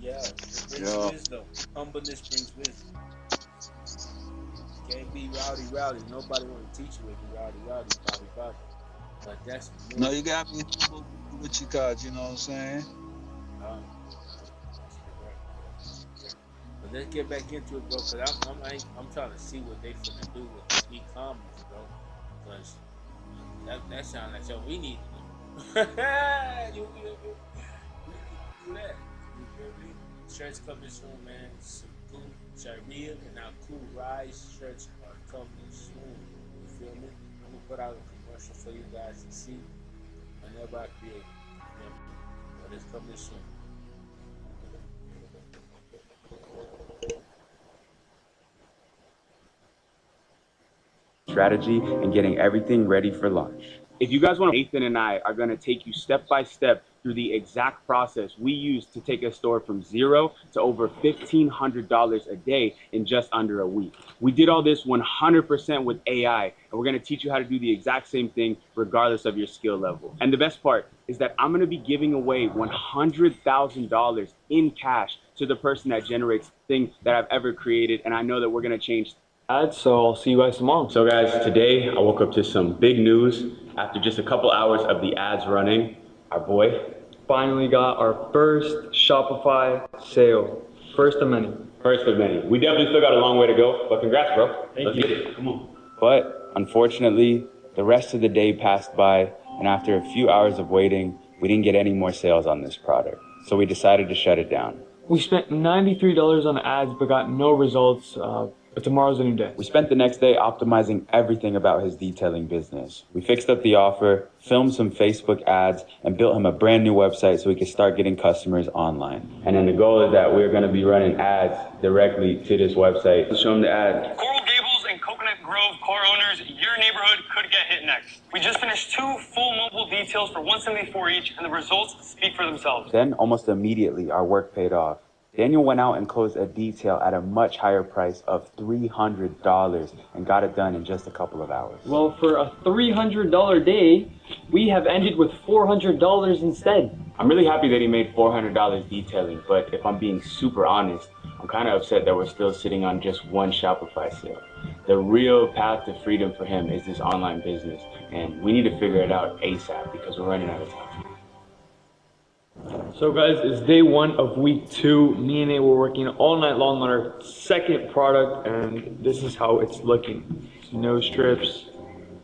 yeah, it brings Yeah. wisdom. Humbleness brings wisdom. Can't be rowdy. Nobody want to teach you to be rowdy, body. But that's No, new. you got me humble with you, cause you know what I'm saying. That's correct. But let's get back into it, bro. Cause I'm trying to see what they finna do with this e-commerce, bro. Cause that sounds like something we need to do. We need to do that. You feel me? Shirts coming soon, man. Some cool Cyreal and now cool Rise shirts are coming soon. You feel me? I'm gonna put out a commercial for you guys to see whenever I create. You feel me? But it's coming soon. Strategy and getting everything ready for launch. If you guys want to, Nathan and I are going to take you step by step through the exact process we use to take a store from zero to over $1,500 a day in just under a week. We did all this 100% with AI, and we're going to teach you how to do the exact same thing regardless of your skill level. And the best part is that I'm going to be giving away $100,000 in cash to the person that generates the thing that I've ever created, and I know that we're going to change ads, so I'll see you guys tomorrow. So guys, today I woke up to some big news. After just a couple hours of the ads running, our boy finally got our first Shopify sale. First of many. First of many. We definitely still got a long way to go, but congrats, bro. Let's get it. Come on. But unfortunately, the rest of the day passed by, and after a few hours of waiting, we didn't get any more sales on this product. So we decided to shut it down. We spent $93 on ads, but got no results. But tomorrow's a new day. We spent the next day optimizing everything about his detailing business. We fixed up the offer, filmed some Facebook ads, and built him a brand new website so he could start getting customers online. And then the goal is that we're gonna be running ads directly to this website. Show him the ad. Coral Gables and Coconut Grove car owners, your neighborhood could get hit next. We just finished 2 full mobile details for $174 each, and the results speak for themselves. Then, almost immediately, our work paid off. Daniel went out and closed a detail at a much higher price of $300 and got it done in just a couple of hours. Well, for a $300 day, we have ended with $400 instead. I'm really happy that he made $400 detailing, but if I'm being super honest, I'm kind of upset that we're still sitting on just one Shopify sale. The real path to freedom for him is this online business, and we need to figure it out ASAP because we're running out of time. So guys, it's day 1 of week 2. Me and Nate were working all night long on our second product, and this is how it's looking. No strips,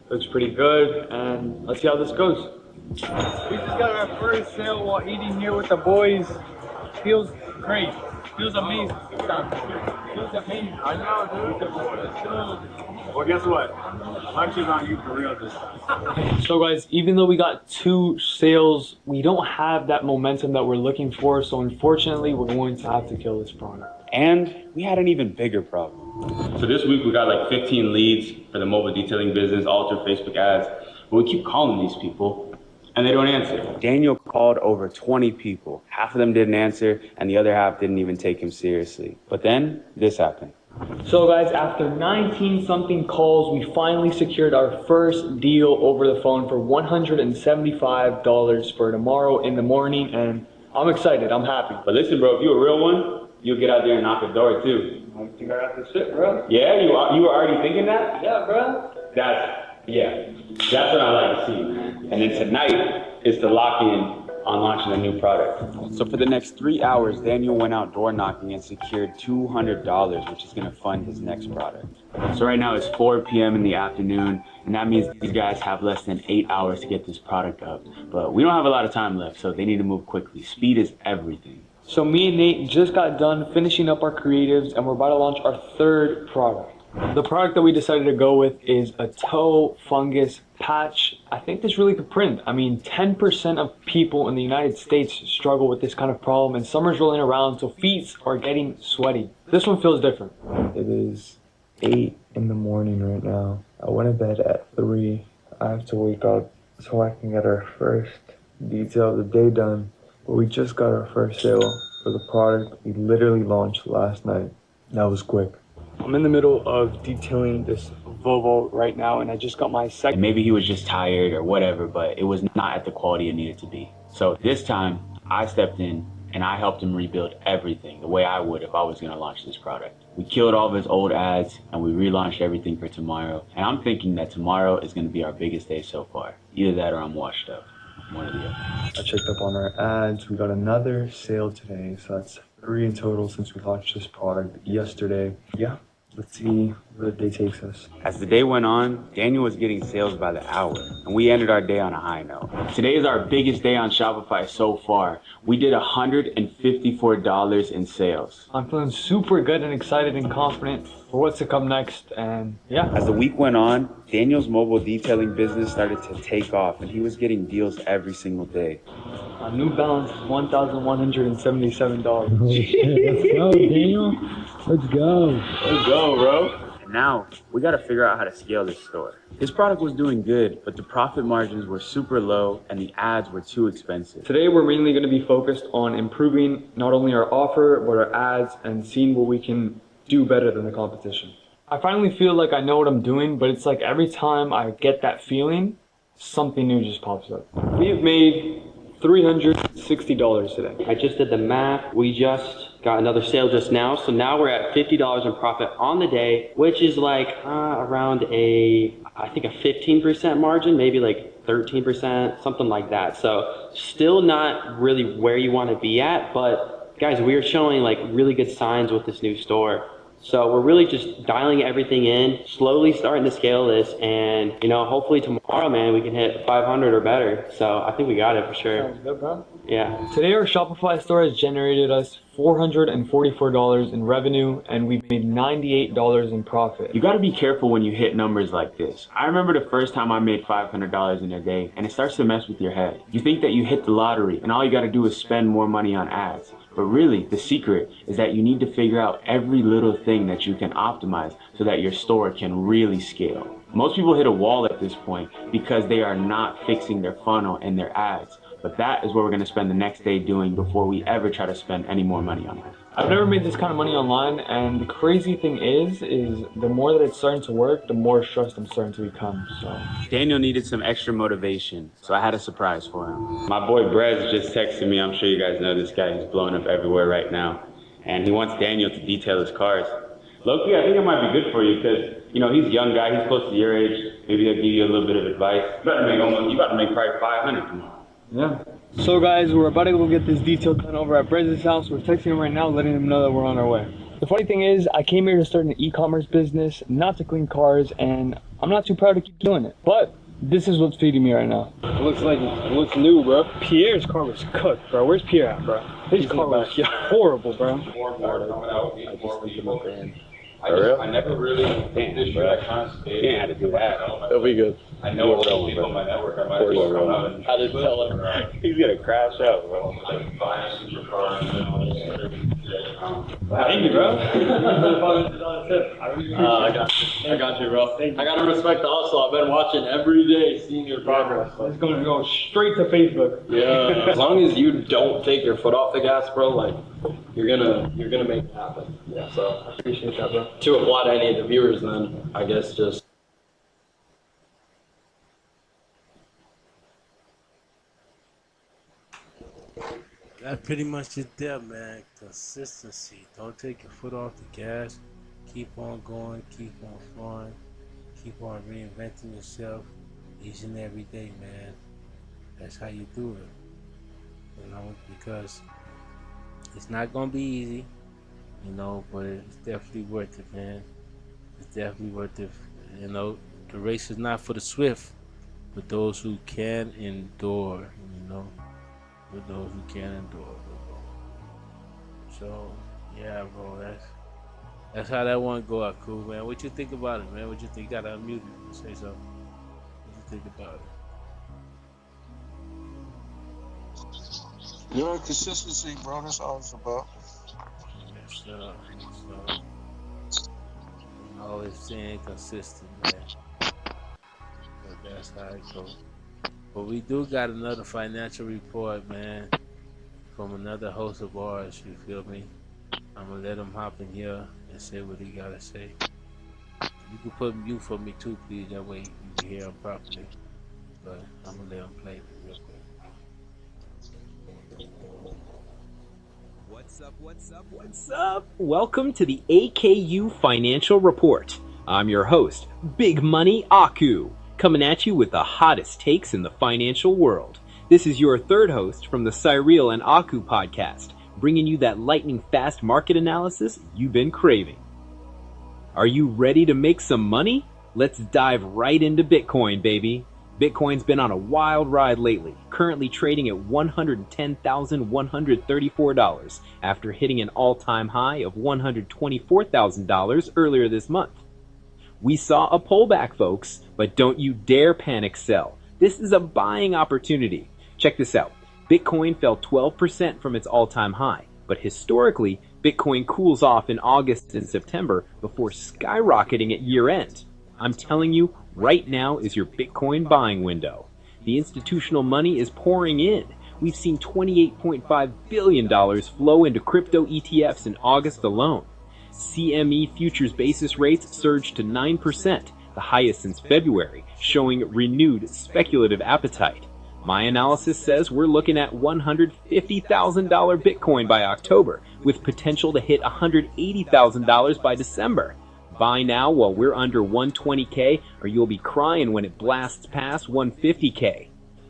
looks pretty good, and let's see how this goes. We just got our first sale while eating here with the boys. Feels great. Feels amazing. Feels amazing. I know, dude. Well, guess what? Lunch is on you for real this time. So guys, even though we got 2 sales, we don't have that momentum that we're looking for. So unfortunately, we're going to have to kill this product. And we had an even bigger problem. So this week we got like 15 leads for the mobile detailing business, all through Facebook ads. But we keep calling these people and they don't answer. Daniel called over 20 people. Half of them didn't answer and the other half didn't even take him seriously. But then this happened. So guys, after 19 something calls, we finally secured our first deal over the phone for $175 for tomorrow in the morning, and I'm excited, I'm happy. But listen, bro, if you're a real one, you'll get out there and knock the door too. I think I got this shit, bro. Yeah, you were already thinking that? Yeah, bro. That's what I like to see, man. And then tonight is the lock-in on launching a new product. So for the next 3 hours, Daniel went out door knocking and secured $200, which is gonna fund his next product. So right now it's 4 p.m. in the afternoon, and that means these guys have less than 8 hours to get this product up. But we don't have a lot of time left, so they need to move quickly. Speed is everything. So me and Nate just got done finishing up our creatives, and we're about to launch our third product. The product that we decided to go with is a toe fungus patch. I think this really could print. I mean, 10% of people in the United States struggle with this kind of problem, and summer's rolling around, so feet are getting sweaty. This one feels different. It is 8 in the morning right now. I went to bed at 3. I have to wake up so I can get our first detail of the day done. But we just got our first sale for the product we literally launched last night. That was quick. I'm in the middle of detailing this Volvo right now, and I just got my second. Maybe he was just tired or whatever, but it was not at the quality it needed to be. So this time, I stepped in and I helped him rebuild everything the way I would if I was gonna launch this product. We killed all of his old ads and we relaunched everything for tomorrow. And I'm thinking that tomorrow is gonna be our biggest day so far. Either that or I'm washed up. One or the other. I checked up on our ads. We got another sale today, so that's 3 in total since we launched this product yesterday. Yeah, let's see where the day takes us. As the day went on, Daniel was getting sales by the hour, and we ended our day on a high note. Today is our biggest day on Shopify so far. We did $154 in sales. I'm feeling super good and excited and confident for what's to come next, and yeah. As the week went on, Daniel's mobile detailing business started to take off, and he was getting deals every single day. A New Balance is $1,177. Let's go, Daniel. Let's go. Let's go, bro. And now, we gotta figure out how to scale this store. His product was doing good, but the profit margins were super low and the ads were too expensive. Today, we're mainly gonna be focused on improving not only our offer, but our ads, and seeing what we can do better than the competition. I finally feel like I know what I'm doing, but it's like every time I get that feeling, something new just pops up. We've made $360 today. I just did the math. We just got another sale just now. So now we're at $50 in profit on the day, which is like around I think a 15% margin, maybe like 13%, something like that. So still not really where you want to be at, but guys, we are showing like really good signs with this new store. So we're really just dialing everything in, slowly starting to scale this, and hopefully tomorrow, man, we can hit 500 or better. So I think we got it for sure. Sounds good, bro. Yeah. Today our Shopify store has generated us $444 in revenue, and we've made $98 in profit. You gotta be careful when you hit numbers like this. I remember the first time I made $500 in a day, and it starts to mess with your head. You think that you hit the lottery, and all you gotta do is spend more money on ads. But really, the secret is that you need to figure out every little thing that you can optimize so that your store can really scale. Most people hit a wall at this point because they are not fixing their funnel and their ads. But that is what we're gonna spend the next day doing before we ever try to spend any more money on it. I've never made this kind of money online, and the crazy thing is the more that it's starting to work, the more stressed I'm starting to become, so. Daniel needed some extra motivation, so I had a surprise for him. My boy Brez just texted me. I'm sure you guys know this guy. He's blowing up everywhere right now. And he wants Daniel to detail his cars. Loki, I think it might be good for you because, he's a young guy. He's close to your age. Maybe he'll give you a little bit of advice. You got to make probably 500 tomorrow. Yeah. So guys, we're about to go get this detail done over at Brez's house. We're texting him right now, letting him know that we're on our way. The funny thing is, I came here to start an e-commerce business, not to clean cars, and I'm not too proud to keep doing it. But this is what's feeding me right now. It looks new, bro. Pierre's car was cooked, bro. Where's Pierre at, bro? His car was horrible, bro. I never really think this year I constantly didn't have to do that. It'll be good. I know a couple people on my network. I might as well come out and I didn't tell him. He's gonna crash out, bro. like buy a supercar and then all this Thank you, bro. I got you, bro. I gotta respect the hustle. I've been watching every day, seeing your progress. It's gonna go straight to Facebook. Yeah. As long as you don't take your foot off the gas, bro, like you're gonna make it happen. Yeah. So I appreciate that, bro. to apply to any of the viewers, then I guess just. That's pretty much it there, man. Consistency. Don't take your foot off the gas. Keep on going. Keep on flowing. Keep on reinventing yourself each and every day, man. That's how you do it. because it's not gonna be easy, but it's definitely worth it, man. It's definitely worth it. The race is not for the swift, but those who can endure, with those who can endure. So, yeah, bro, that's how that one go out, cool, man. What you think about it, man? What you think? You gotta unmute it and say something. What you think about it? Yeah, consistency, bro. That's all it's about. Yes, sir. I'm always staying consistent, man. But that's how it goes. But we do got another financial report, man, from another host of ours. You feel me? I'm gonna let him hop in here and say what he gotta say. You can put mute for me too, please. That way you can hear him properly. But I'm gonna let him play real quick. What's up? Welcome to the AKU Financial Report. I'm your host, Big Money Aku, coming at you with the hottest takes in the financial world. This is your third host from the Cyreal and Aku podcast, bringing you that lightning fast market analysis you've been craving. Are you ready to make some money? Let's dive right into Bitcoin, baby. Bitcoin's been on a wild ride lately, currently trading at $110,134 after hitting an all-time high of $124,000 earlier this month. We saw a pullback, folks, but don't you dare panic sell. This is a buying opportunity. Check this out. Bitcoin fell 12% from its all-time high, but historically, Bitcoin cools off in August and September before skyrocketing at year-end. I'm telling you, right now is your Bitcoin buying window. The institutional money is pouring in. We've seen $28.5 billion flow into crypto ETFs in August alone. CME futures basis rates surged to 9%, the highest since February, showing renewed speculative appetite. My analysis says we're looking at $150,000 Bitcoin by October, with potential to hit $180,000 by December. Buy now while we're under 120K, or you'll be crying when it blasts past 150K.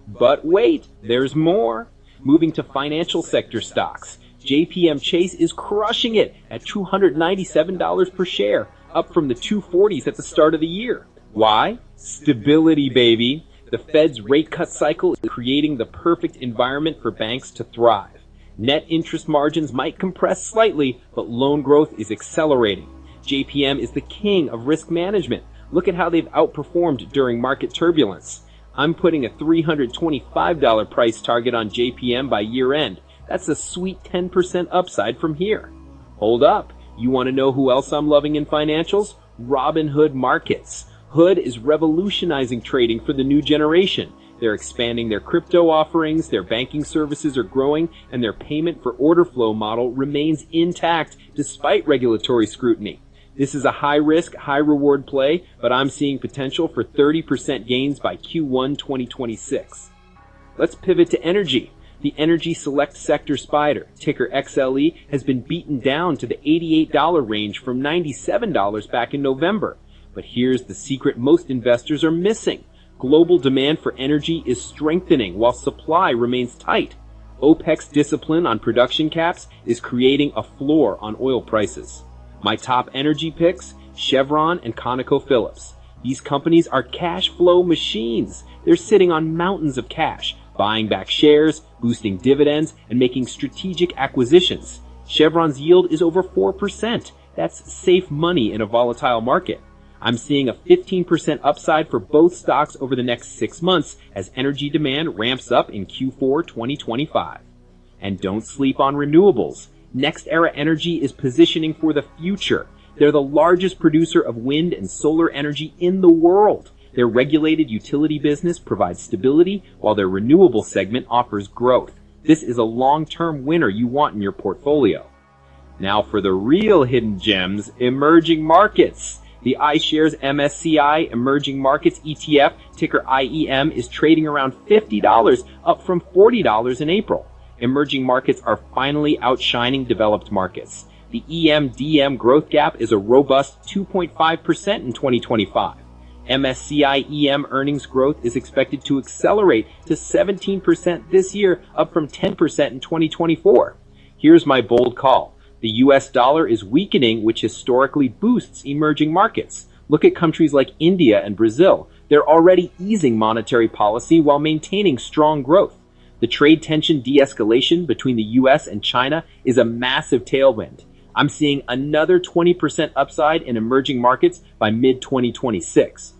But wait, there's more. Moving to financial sector stocks, JPM Chase is crushing it at $297 per share, up from the 240s at the start of the year. Why? Stability, baby. The Fed's rate cut cycle is creating the perfect environment for banks to thrive. Net interest margins might compress slightly, but loan growth is accelerating. JPM is the king of risk management. Look at how they've outperformed during market turbulence. I'm putting a $325 price target on JPM by year end. That's a sweet 10% upside from here. Hold up. You want to know who else I'm loving in financials? Robinhood Markets. Hood is revolutionizing trading for the new generation. They're expanding their crypto offerings, their banking services are growing, and their payment for order flow model remains intact despite regulatory scrutiny. This is a high-risk, high-reward play, but I'm seeing potential for 30% gains by Q1 2026. Let's pivot to energy. The Energy Select Sector Spider, ticker XLE, has been beaten down to the $88 range from $97 back in November. But here's the secret most investors are missing. Global demand for energy is strengthening while supply remains tight. OPEC's discipline on production caps is creating a floor on oil prices. My top energy picks, Chevron and ConocoPhillips. These companies are cash flow machines. They're sitting on mountains of cash, buying back shares, boosting dividends, and making strategic acquisitions. Chevron's yield is over 4%. That's safe money in a volatile market. I'm seeing a 15% upside for both stocks over the next 6 months as energy demand ramps up in Q4 2025. And don't sleep on renewables. NextEra Energy is positioning for the future. They're the largest producer of wind and solar energy in the world. Their regulated utility business provides stability, while their renewable segment offers growth. This is a long-term winner you want in your portfolio. Now for the real hidden gems, emerging markets. The iShares MSCI Emerging Markets ETF, ticker IEM, is trading around $50, up from $40 in April. Emerging markets are finally outshining developed markets. The EM-DM growth gap is a robust 2.5% in 2025. MSCI EM earnings growth is expected to accelerate to 17% this year, up from 10% in 2024. Here's my bold call. The US dollar is weakening, which historically boosts emerging markets. Look at countries like India and Brazil. They're already easing monetary policy while maintaining strong growth. The trade tension de-escalation between the US and China is a massive tailwind. I'm seeing another 20% upside in emerging markets by mid-2026.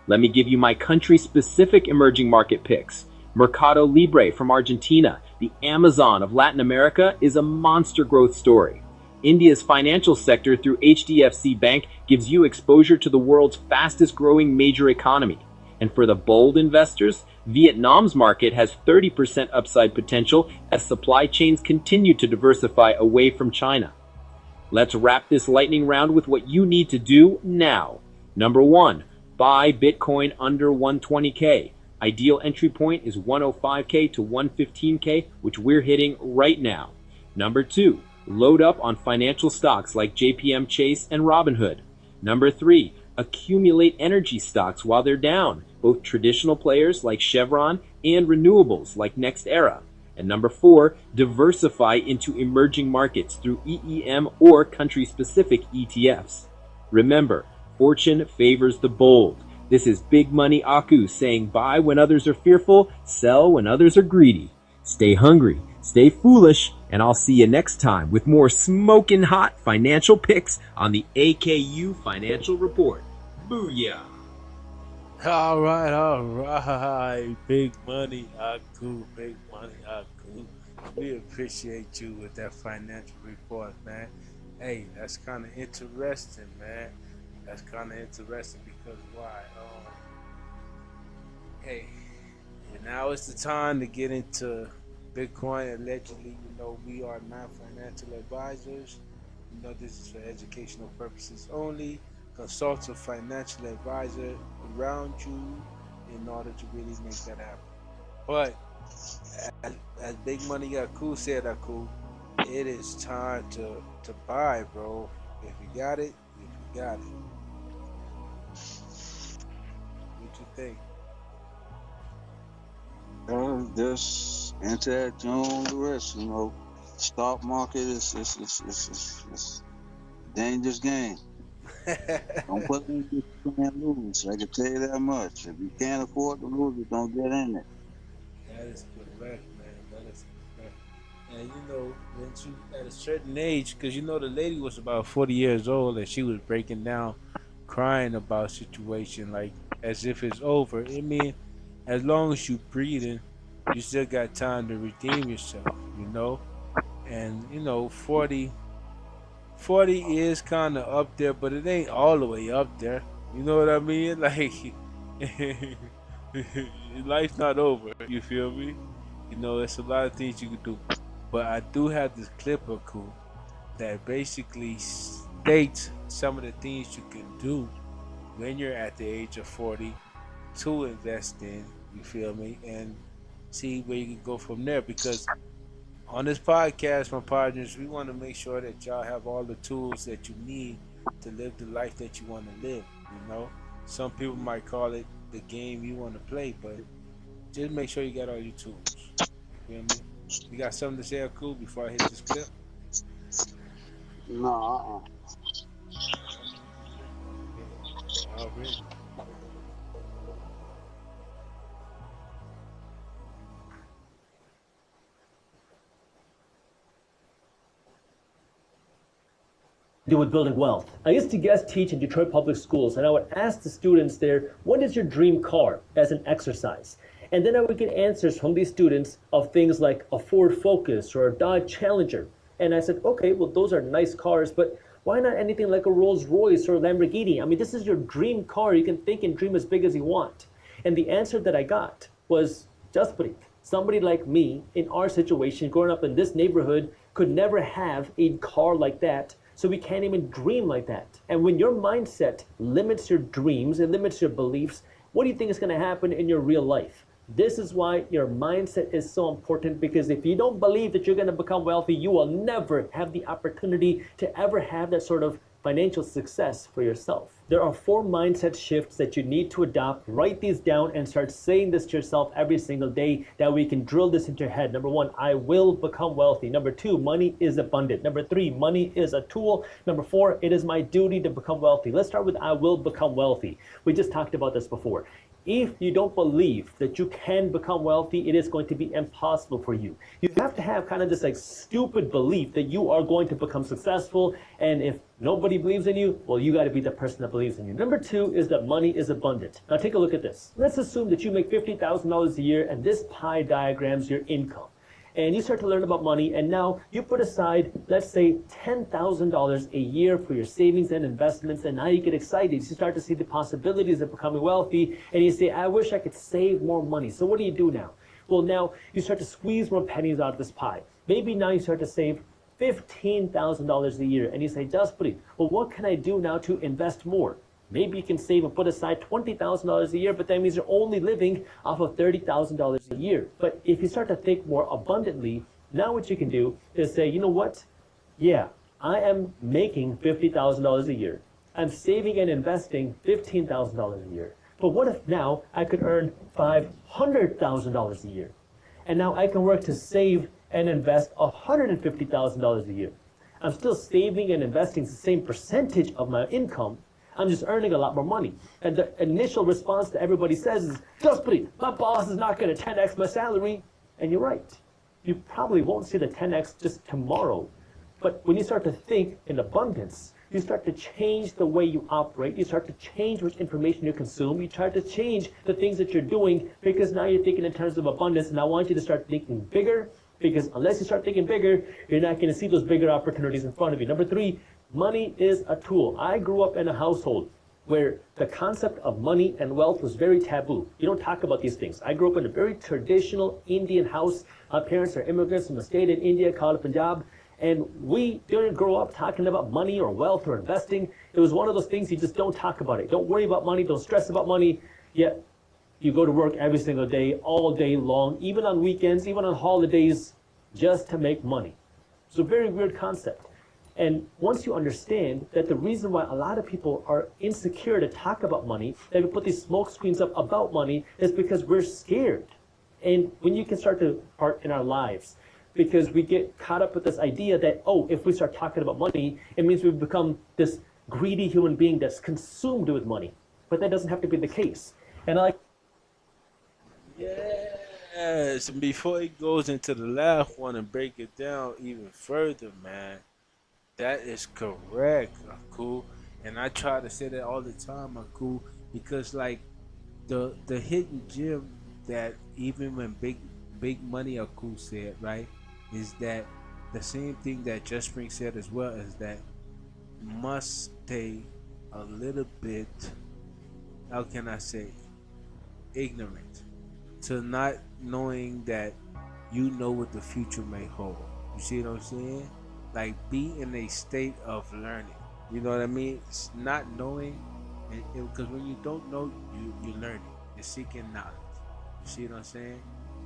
Let me give you my country-specific emerging market picks. Mercado Libre from Argentina, the Amazon of Latin America, is a monster growth story. India's financial sector through HDFC Bank gives you exposure to the world's fastest growing major economy. And for the bold investors, Vietnam's market has 30% upside potential as supply chains continue to diversify away from China. Let's wrap this lightning round with what you need to do now. Number 1, buy Bitcoin under 120K. Ideal entry point is 105K to 115K, which we're hitting right now. Number 2, load up on financial stocks like JPM Chase and Robinhood. Number 3, accumulate energy stocks while they're down, both traditional players like Chevron and renewables like NextEra. And number 4, diversify into emerging markets through EEM or country-specific ETFs. Remember, fortune favors the bold. This is Big Money Aku saying buy when others are fearful, sell when others are greedy. Stay hungry, stay foolish, and I'll see you next time with more smoking hot financial picks on the AKU Financial Report. Booyah! All right. Big Money Aku, Big Money Aku. We appreciate you with that financial report, man. Hey, that's kind of interesting, man. That's kind of interesting because why? Hey, now it's the time to get into Bitcoin. Allegedly, we are not financial advisors. This is for educational purposes only. Consult a financial advisor around you in order to really make that happen. But as Big Money Aku said, it is time to buy, bro. If you got it, you got it. What you think? Just enter that your own risk. Stock market is a dangerous game. Don't put in if you can't lose. I can tell you that much. If you can't afford to lose it, don't get in it. That is correct, man. That is correct. And when you at a certain age, because the lady was about 40 years old and she was breaking down, crying about situation like as if it's over. I mean, as long as you breathing, you still got time to redeem yourself, And 40 is kind of up there, but it ain't all the way up there. You know what I mean? Like, life's not over. You feel me? There's a lot of things you can do. But I do have this clip of cool that basically states some of the things you can do when you're at the age of 40 to invest in. You feel me? And see where you can go from there. Because on this podcast, my partners, we want to make sure that y'all have all the tools that you need to live the life that you want to live. Some people might call it the game you want to play, but just make sure you got all your tools. You feel me? You got something to say, cool, before I hit this clip? No. Already. Do with building wealth. I used to guest teach in Detroit public schools, and I would ask the students there, what is your dream car, as an exercise? And then I would get answers from these students of things like a Ford Focus or a Dodge Challenger. And I said, okay, well, those are nice cars, but why not anything like a Rolls Royce or a Lamborghini? I mean, this is your dream car. You can think and dream as big as you want. And the answer that I got was, Jasprit, somebody like me in our situation, growing up in this neighborhood, could never have a car like that. So we can't even dream like that. And when your mindset limits your dreams, it limits your beliefs, what do you think is going to happen in your real life? This is why your mindset is so important, because if you don't believe that you're going to become wealthy, you will never have the opportunity to ever have that sort of financial success for yourself. There are 4 mindset shifts that you need to adopt. Write these down and start saying this to yourself every single day that we can drill this into your head. Number 1, I will become wealthy. Number 2, money is abundant. Number 3, money is a tool. Number 4, it is my duty to become wealthy. Let's start with I will become wealthy. We just talked about this before. If you don't believe that you can become wealthy, it is going to be impossible for you. You have to have kind of this like stupid belief that you are going to become successful, and if nobody believes in you, well, you got to be the person that believes in you. Number 2 is that money is abundant. Now take a look at this. Let's assume that you make $50,000 a year, and this pie diagrams your income. And you start to learn about money, and now you put aside, let's say, $10,000 a year for your savings and investments, and now you get excited. You start to see the possibilities of becoming wealthy, and you say, I wish I could save more money. So what do now? Well, now you start to squeeze more pennies out of this pie. Maybe now you start to save $15,000 a year, and you say, Jaspreet, well, what can I do now to invest more? Maybe you can save and put aside $20,000 a year, but that means you're only living off of $30,000 a year. But if you start to think more abundantly, now what you can do is say, you know what? Yeah, I am making $50,000 a year. I'm saving and investing $15,000 a year. But what if now I could earn $500,000 a year? And now I can work to save and invest $150,000 a year. I'm still saving and investing the same percentage of my income. I'm just earning a lot more money. And the initial response that everybody says is, Jaspreet, my boss is not going to 10x my salary. And you're right. You probably won't see the 10x just tomorrow. But when you start to think in abundance, you start to change the way you operate. You start to change which information you consume. You try to change the things that you're doing because now you're thinking in terms of abundance. And I want you to start thinking bigger, because unless you start thinking bigger, you're not going to see those bigger opportunities in front of you. Number 3, money is a tool. I grew up in a household where the concept of money and wealth was very taboo. You don't talk about these things. I grew up in a very traditional Indian house. My parents are immigrants from a state in India called Punjab. And we didn't grow up talking about money or wealth or investing. It was one of those things you just don't talk about it. Don't worry about money. Don't stress about money. Yet you go to work every single day, all day long, even on weekends, even on holidays, just to make money. It's a very weird concept. And once you understand that the reason why a lot of people are insecure to talk about money, that we put these smoke screens up about money, is because we're scared. And when you can start to part in our lives, because we get caught up with this idea that, oh, if we start talking about money, it means we've become this greedy human being that's consumed with money. But that doesn't have to be the case. And I like... Yes, and before he goes into the last one and break it down even further, man, that is correct, Aku. And I try to say that all the time, Aku, because like the hidden gem that even when big money, Aku said, right, is that the same thing that Just Spring said as well, is that must stay a little bit, how can I say, ignorant to not knowing that you know what the future may hold. You see what I'm saying? Like, be in a state of learning. You know what I mean? It's not knowing, because when you don't know, you're learning. You're seeking knowledge. You see what I'm saying?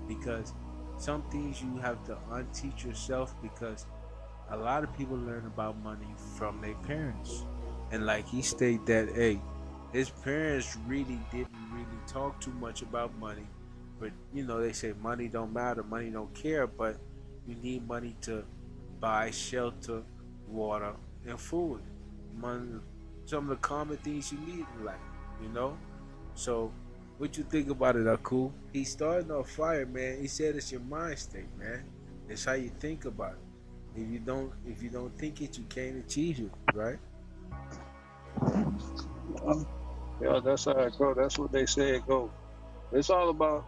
Because some things you have to unteach yourself, because a lot of people learn about money from their parents. And like he stated that, hey, his parents really didn't really talk too much about money. But, you know, they say money don't matter, money don't care, but you need money to buy shelter, water, and food. Money, some of the common things you need in life, you know? So, what you think about it, Aku? He's starting off fire, man. He said it's your mind state, man. It's how you think about it. If you don't think it, you can't achieve it, right? Yeah, that's how it go. That's what they say it go. It's all about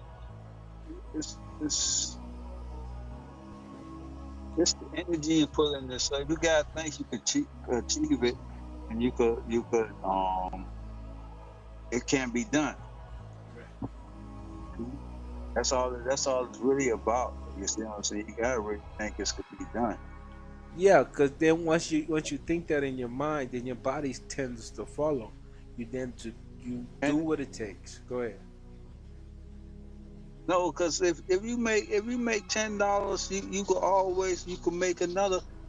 it's the energy you put in this. So you gotta think you could achieve it, and you could it can be done. That's all it's really about. You see what I'm saying? You gotta really think it's could be done. Yeah, because then once you think that in your mind, then your body tends to follow. You do what it takes. Go ahead. No, because if you make $10,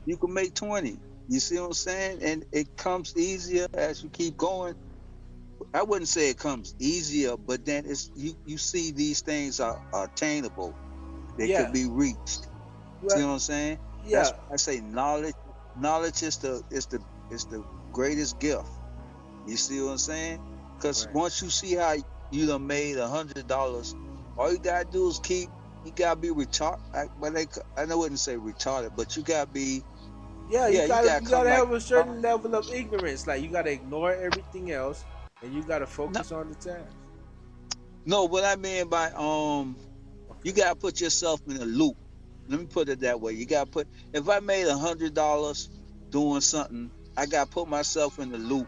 you can make 20. You see what I'm saying? And it comes easier as you keep going. I wouldn't say it comes easier, but then you see these things are attainable. They could Yeah. be reached. See Well, what I'm saying? yeah. That's why I say knowledge is the greatest gift. You see what I'm saying? Because Right. once you see how you done made $100, all you gotta do is you gotta be retarded. I wouldn't say retarded, but you gotta be, Yeah, yeah, you gotta you come gotta like, have a certain level of ignorance. Like you gotta ignore everything else, and you gotta no, focus on the task. no, what I mean by you Okay. gotta put yourself in a loop. Let me put it that way. You gotta put, if I made $100 doing something, I gotta put myself in the loop.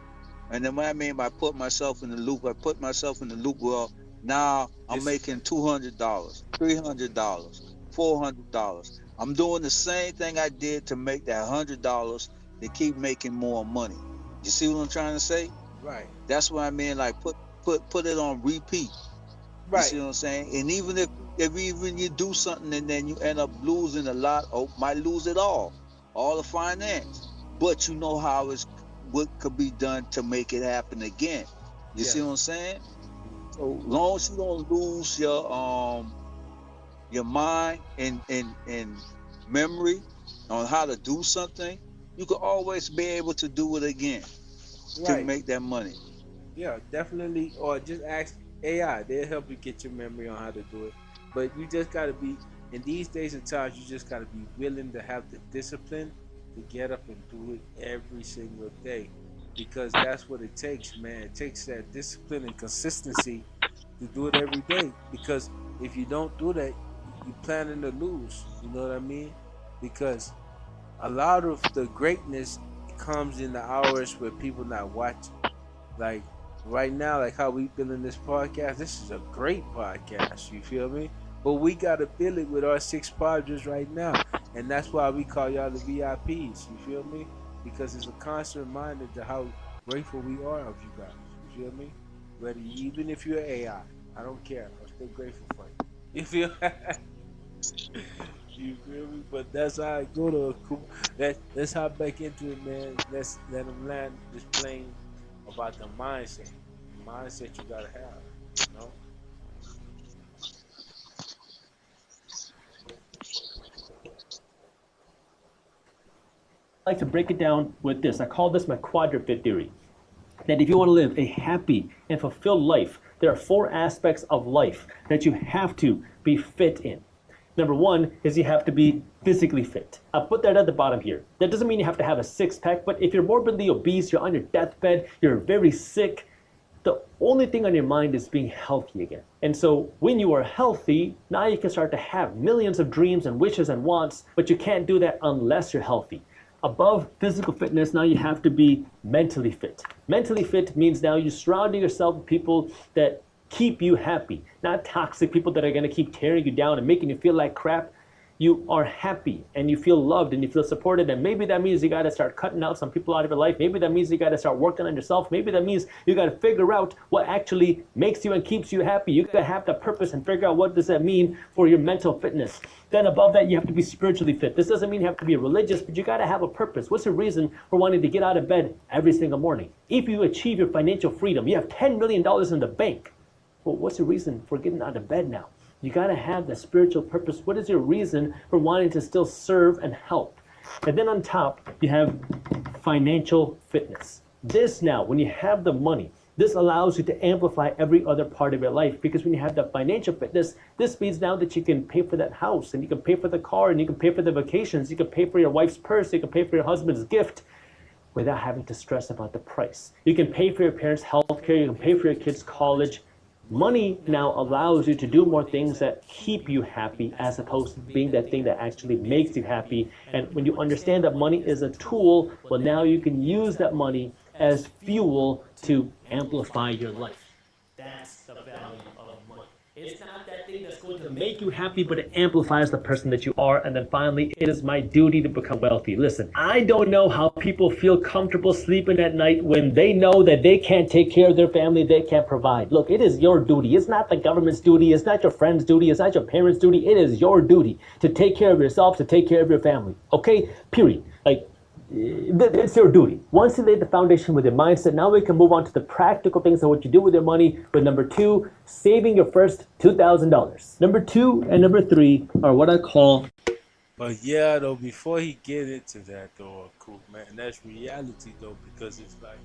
And then what I mean by put myself in the loop, I put myself in the loop. Well, now I'm making Discipline. $200, $300, $400. I'm doing the same thing I did to make that $100 to keep making more money. You see what I'm trying to say? Right. That's what I mean. Like put it on repeat. You Right. see what I'm saying? And even if even you do something and then you end up losing a lot, or might lose it all the finance, but you know how it's what could be done to make it happen again. You see Yes. what I'm saying? So long as you don't lose your mind and memory on how to do something, you can always be able to do it again to Right. make that money. Yeah, definitely. Or just ask AI. They'll help you get your memory on how to do it. But you just gotta be in these days and times. You just gotta be willing to have the discipline to get up and do it every single day, because that's what it takes, man. It takes that discipline and consistency to do it every day. Because if you don't do that, you planning to lose. You know what I mean? Because a lot of the greatness comes in the hours where people not watching. Like right now, like how we building this podcast, this is a great podcast. You feel me? But we gotta build it with our six podgers right now, and that's why we call y'all the VIPs. You feel me? Because it's a constant reminder to how grateful we are of you guys. You feel me? Whether even if you're AI, I don't care. I'm still grateful for you. You feel? You feel me? But that's how I go to. Let's hop back into it, man. Let's let them land this plane about the mindset. The mindset you gotta have. You know. I like to break it down with this. I call this my quadrant fit theory. That if you want to live a happy and fulfilled life, there are four aspects of life that you have to be fit in. Number one is you have to be physically fit. I'll put that at the bottom here. That doesn't mean you have to have a six-pack, but if you're morbidly obese, you're on your deathbed, you're very sick, the only thing on your mind is being healthy again. And so when you are healthy, now you can start to have millions of dreams and wishes and wants, but you can't do that unless you're healthy. Above physical fitness, now you have to be mentally fit. Mentally fit means now you're surrounding yourself with people that keep you happy, not toxic people that are going to keep tearing you down and making you feel like crap. You are happy and you feel loved and you feel supported, and maybe that means you got to start cutting out some people out of your life. Maybe that means you got to start working on yourself. Maybe that means you got to figure out what actually makes you and keeps you happy. You got to have the purpose and figure out what does that mean for your mental fitness. Then above that, you have to be spiritually fit. This doesn't mean you have to be religious, but you got to have a purpose. What's the reason for wanting to get out of bed every single morning? If you achieve your financial freedom, you have $10 million in the bank. Well, what's the reason for getting out of bed now? You got to have the spiritual purpose. What is your reason for wanting to still serve and help? And then on top, you have financial fitness. This now, when you have the money, this allows you to amplify every other part of your life, because when you have the financial fitness, this means now that you can pay for that house, and you can pay for the car, and you can pay for the vacations, you can pay for your wife's purse, you can pay for your husband's gift without having to stress about the price. You can pay for your parents' health care, you can pay for your kids' college. Money now allows you to do more things that keep you happy, as opposed to being that thing that actually makes you happy. And when you understand that money is a tool, well, now you can use that money as fuel to amplify your life. That's the value of money. It's not that thing that's going to make you happy, but it amplifies the person that you are. And then finally, it is my duty to become wealthy. Listen, I don't know how people feel comfortable sleeping at night when they know that they can't take care of their family, they can't provide. Look, it is your duty. It's not the government's duty. It's not your friend's duty. It's not your parents' duty. It is your duty to take care of yourself, to take care of your family. Okay? Period. Like, it's your duty. Once you lay the foundation with your mindset, now we can move on to the practical things of what you do with your money. With number 2, saving your first $2,000. Number 2 and number 3 are what I call. But yeah, though, before he get into that, though, cool man, that's reality though, because it's like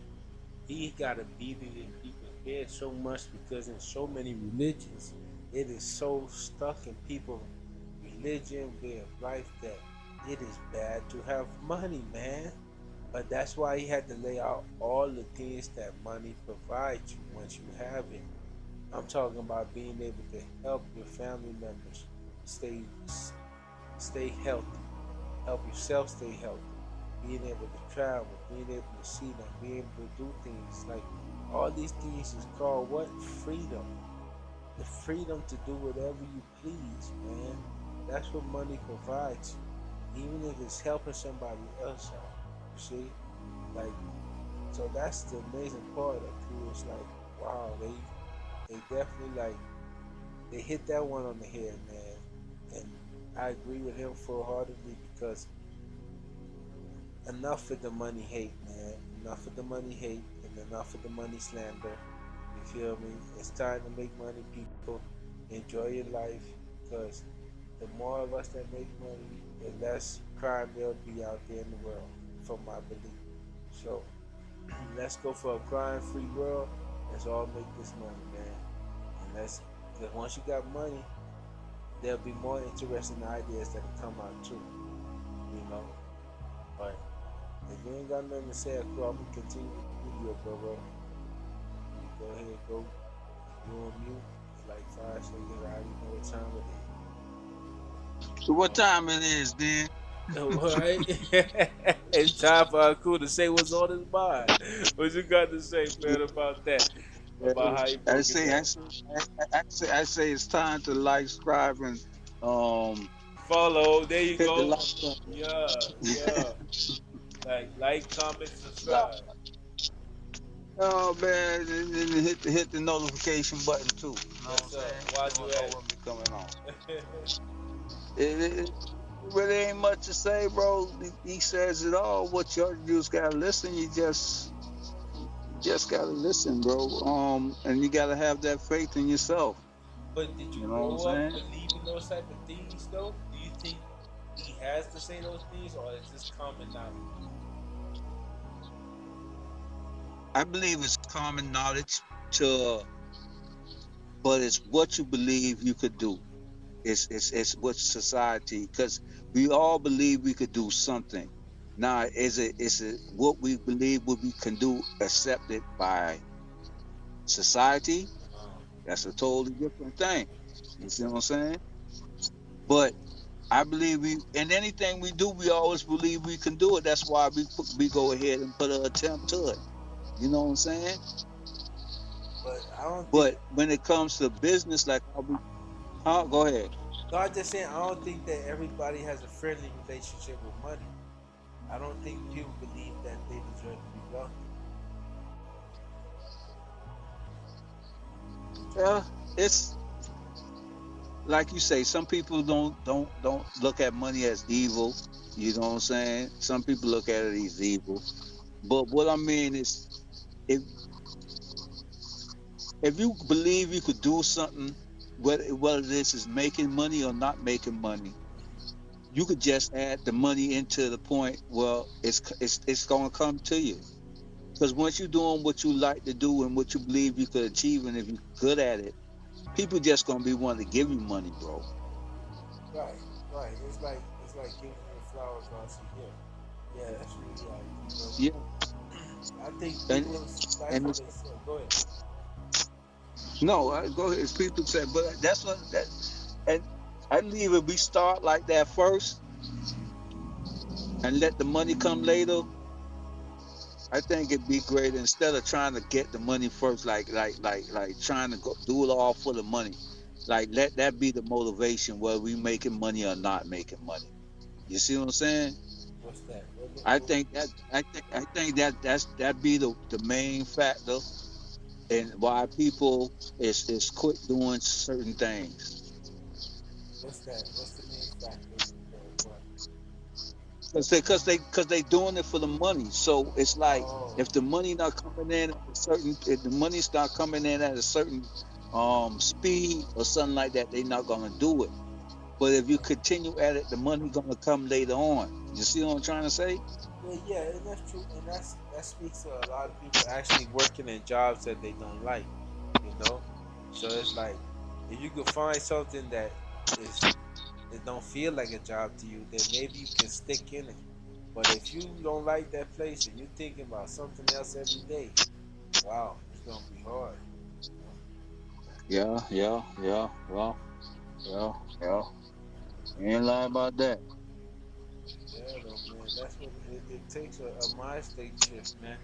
he gotta beat it in people's head so much because in so many religions, it is so stuck in people's religion, way of life that it is bad to have money, man. But that's why he had to lay out all the things that money provides you once you have it. I'm talking about being able to help your family members stay stay healthy, help yourself stay healthy, being able to travel, being able to see them, being able to do things like all these things is called what? Freedom. The freedom to do whatever you please, man. That's what money provides you. Even if it's helping somebody else out. You see? Like so that's the amazing part of it. It's like, wow, they definitely like they hit that one on the head, man. And I agree with him full heartedly because enough of the money hate, man. Enough of the money hate and enough of the money slander. You feel me? It's time to make money, people. Enjoy your life because the more of us that make money, the less crime there'll be out there in the world, from my belief. So let's go for a crime-free world. Let's all make this money, man. And let's, because once you got money, there'll be more interesting ideas that'll come out too. You know. But if you ain't got nothing to say, I'm gonna continue the video, bro. You go ahead, go. You on mute. It's like 5 seconds. I already know what time it is. So what time it is, then? Alright. It's time for Aku to say what's on his mind. What you got to say, man, about that? About how you I broke it say, I down. say, I say it's time to like, subscribe, and um, Follow. There you hit the go. like Yeah, yeah. Like, comment, button. subscribe. Oh man, and hit the notification button too. You know what Yes, I'm sir. saying? Why'd You you don't know at when we coming on. it? It really ain't much to say, bro. He says it all. What you just gotta listen. You just gotta listen, bro. And you gotta have that faith in yourself. But did you You know what I'm grow up saying? believing those type of things, though? Do you think he has to say those things, or is this common knowledge? I believe it's common knowledge to, but it's what you believe you could do. It's what society, because we all believe we could do something. Now, is it what we believe what we can do accepted by society? That's a totally different thing. You see what I'm saying? But I believe in anything we do, we always believe we can do it. That's why we go ahead and put an attempt to it. You know what I'm saying? But I don't think. But when it comes to business, like how we, go ahead. No, I'm just saying I don't think that everybody has a friendly relationship with money. I don't think people believe that they deserve to be wealthy. Yeah, it's like you say. Some people don't look at money as evil. You know what I'm saying? Some people look at it as evil. But what I mean is, if if you believe you could do something, whether this is making money or not making money, you could just add the money into the point. Well, it's gonna come to you. Because once you're doing what you like to do and what you believe you could achieve, and if you're good at it, people just gonna be wanting to give you money, bro. Right, right. It's like giving you flowers while she here. Yeah, that's really Yeah, I think and people and stifle it's, themselves. Go ahead. no, go ahead. As people say, but that's what that. And I believe if we start like that first and let the money come later, I think it'd be great instead of trying to get the money first, like trying to go do it all for the money. Like let that be the motivation, whether we making money or not making money. You see what I'm saying? What's that? I think that be the main factor and why people is quit doing certain things. What's that? What's the main factor? What? Cause they doing it for the money. So it's like Oh, if the money not coming in at a certain, if the money's not coming in at a certain speed or something like that, they not gonna do it. But if you continue at it, the money gonna come later on. You see what I'm trying to say? yeah, and that's true, and that speaks to a lot of people actually working in jobs that they don't like, you know. So it's like if you could find something that is it don't feel like a job to you, then maybe you can stick in it. But if you don't like that place and you're thinking about something else every day, wow, it's gonna be hard. Yeah, yeah, yeah, yeah, yeah, yeah. You ain't lie about that. Yeah, though, man. That's what it takes a mind state shift, man.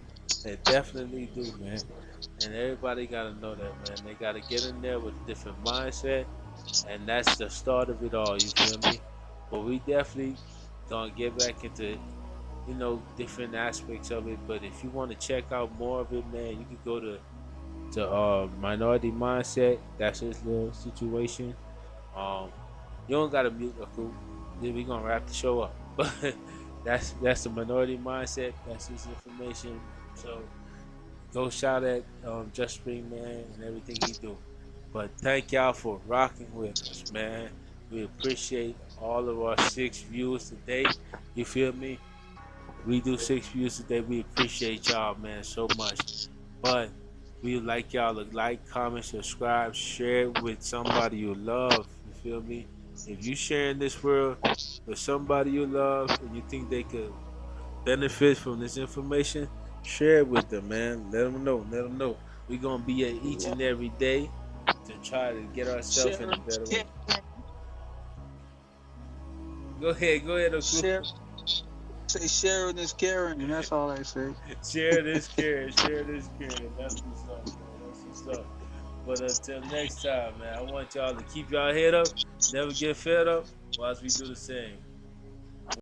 It definitely do, man. And everybody gotta know that, man. They gotta get in there with a different mindset, and that's the start of it all. You feel me? But we definitely gonna get back into different aspects of it. But if you want to check out more of it, man, you can go to Minority Mindset. That's his little situation. Um, you don't gotta mute the crew. Then we gonna wrap the show up. But that's the Minority Mindset. That's his information. So go shout at Just Spring Man and everything he do. But thank y'all for rocking with us, man. We appreciate all of our 6 viewers today. You feel me? We do 6 views today. We appreciate y'all, man, so much. But we would like y'all to like, comment, subscribe, share it with somebody you love. You feel me? If you sharing this world with somebody you love and you think they could benefit from this information, share it with them, man. Let them know. Let them know. We're gonna be here each Yeah. and every day to try to get ourselves in a Sharing, better way. Go ahead, Oku. share, say sharing is caring, and that's all I say. Share this, Karen. Share this, Karen. That's what's up, man. That's what's up. But until next time, man, I want y'all to keep y'all head up, never get fed up, whilst we do the same.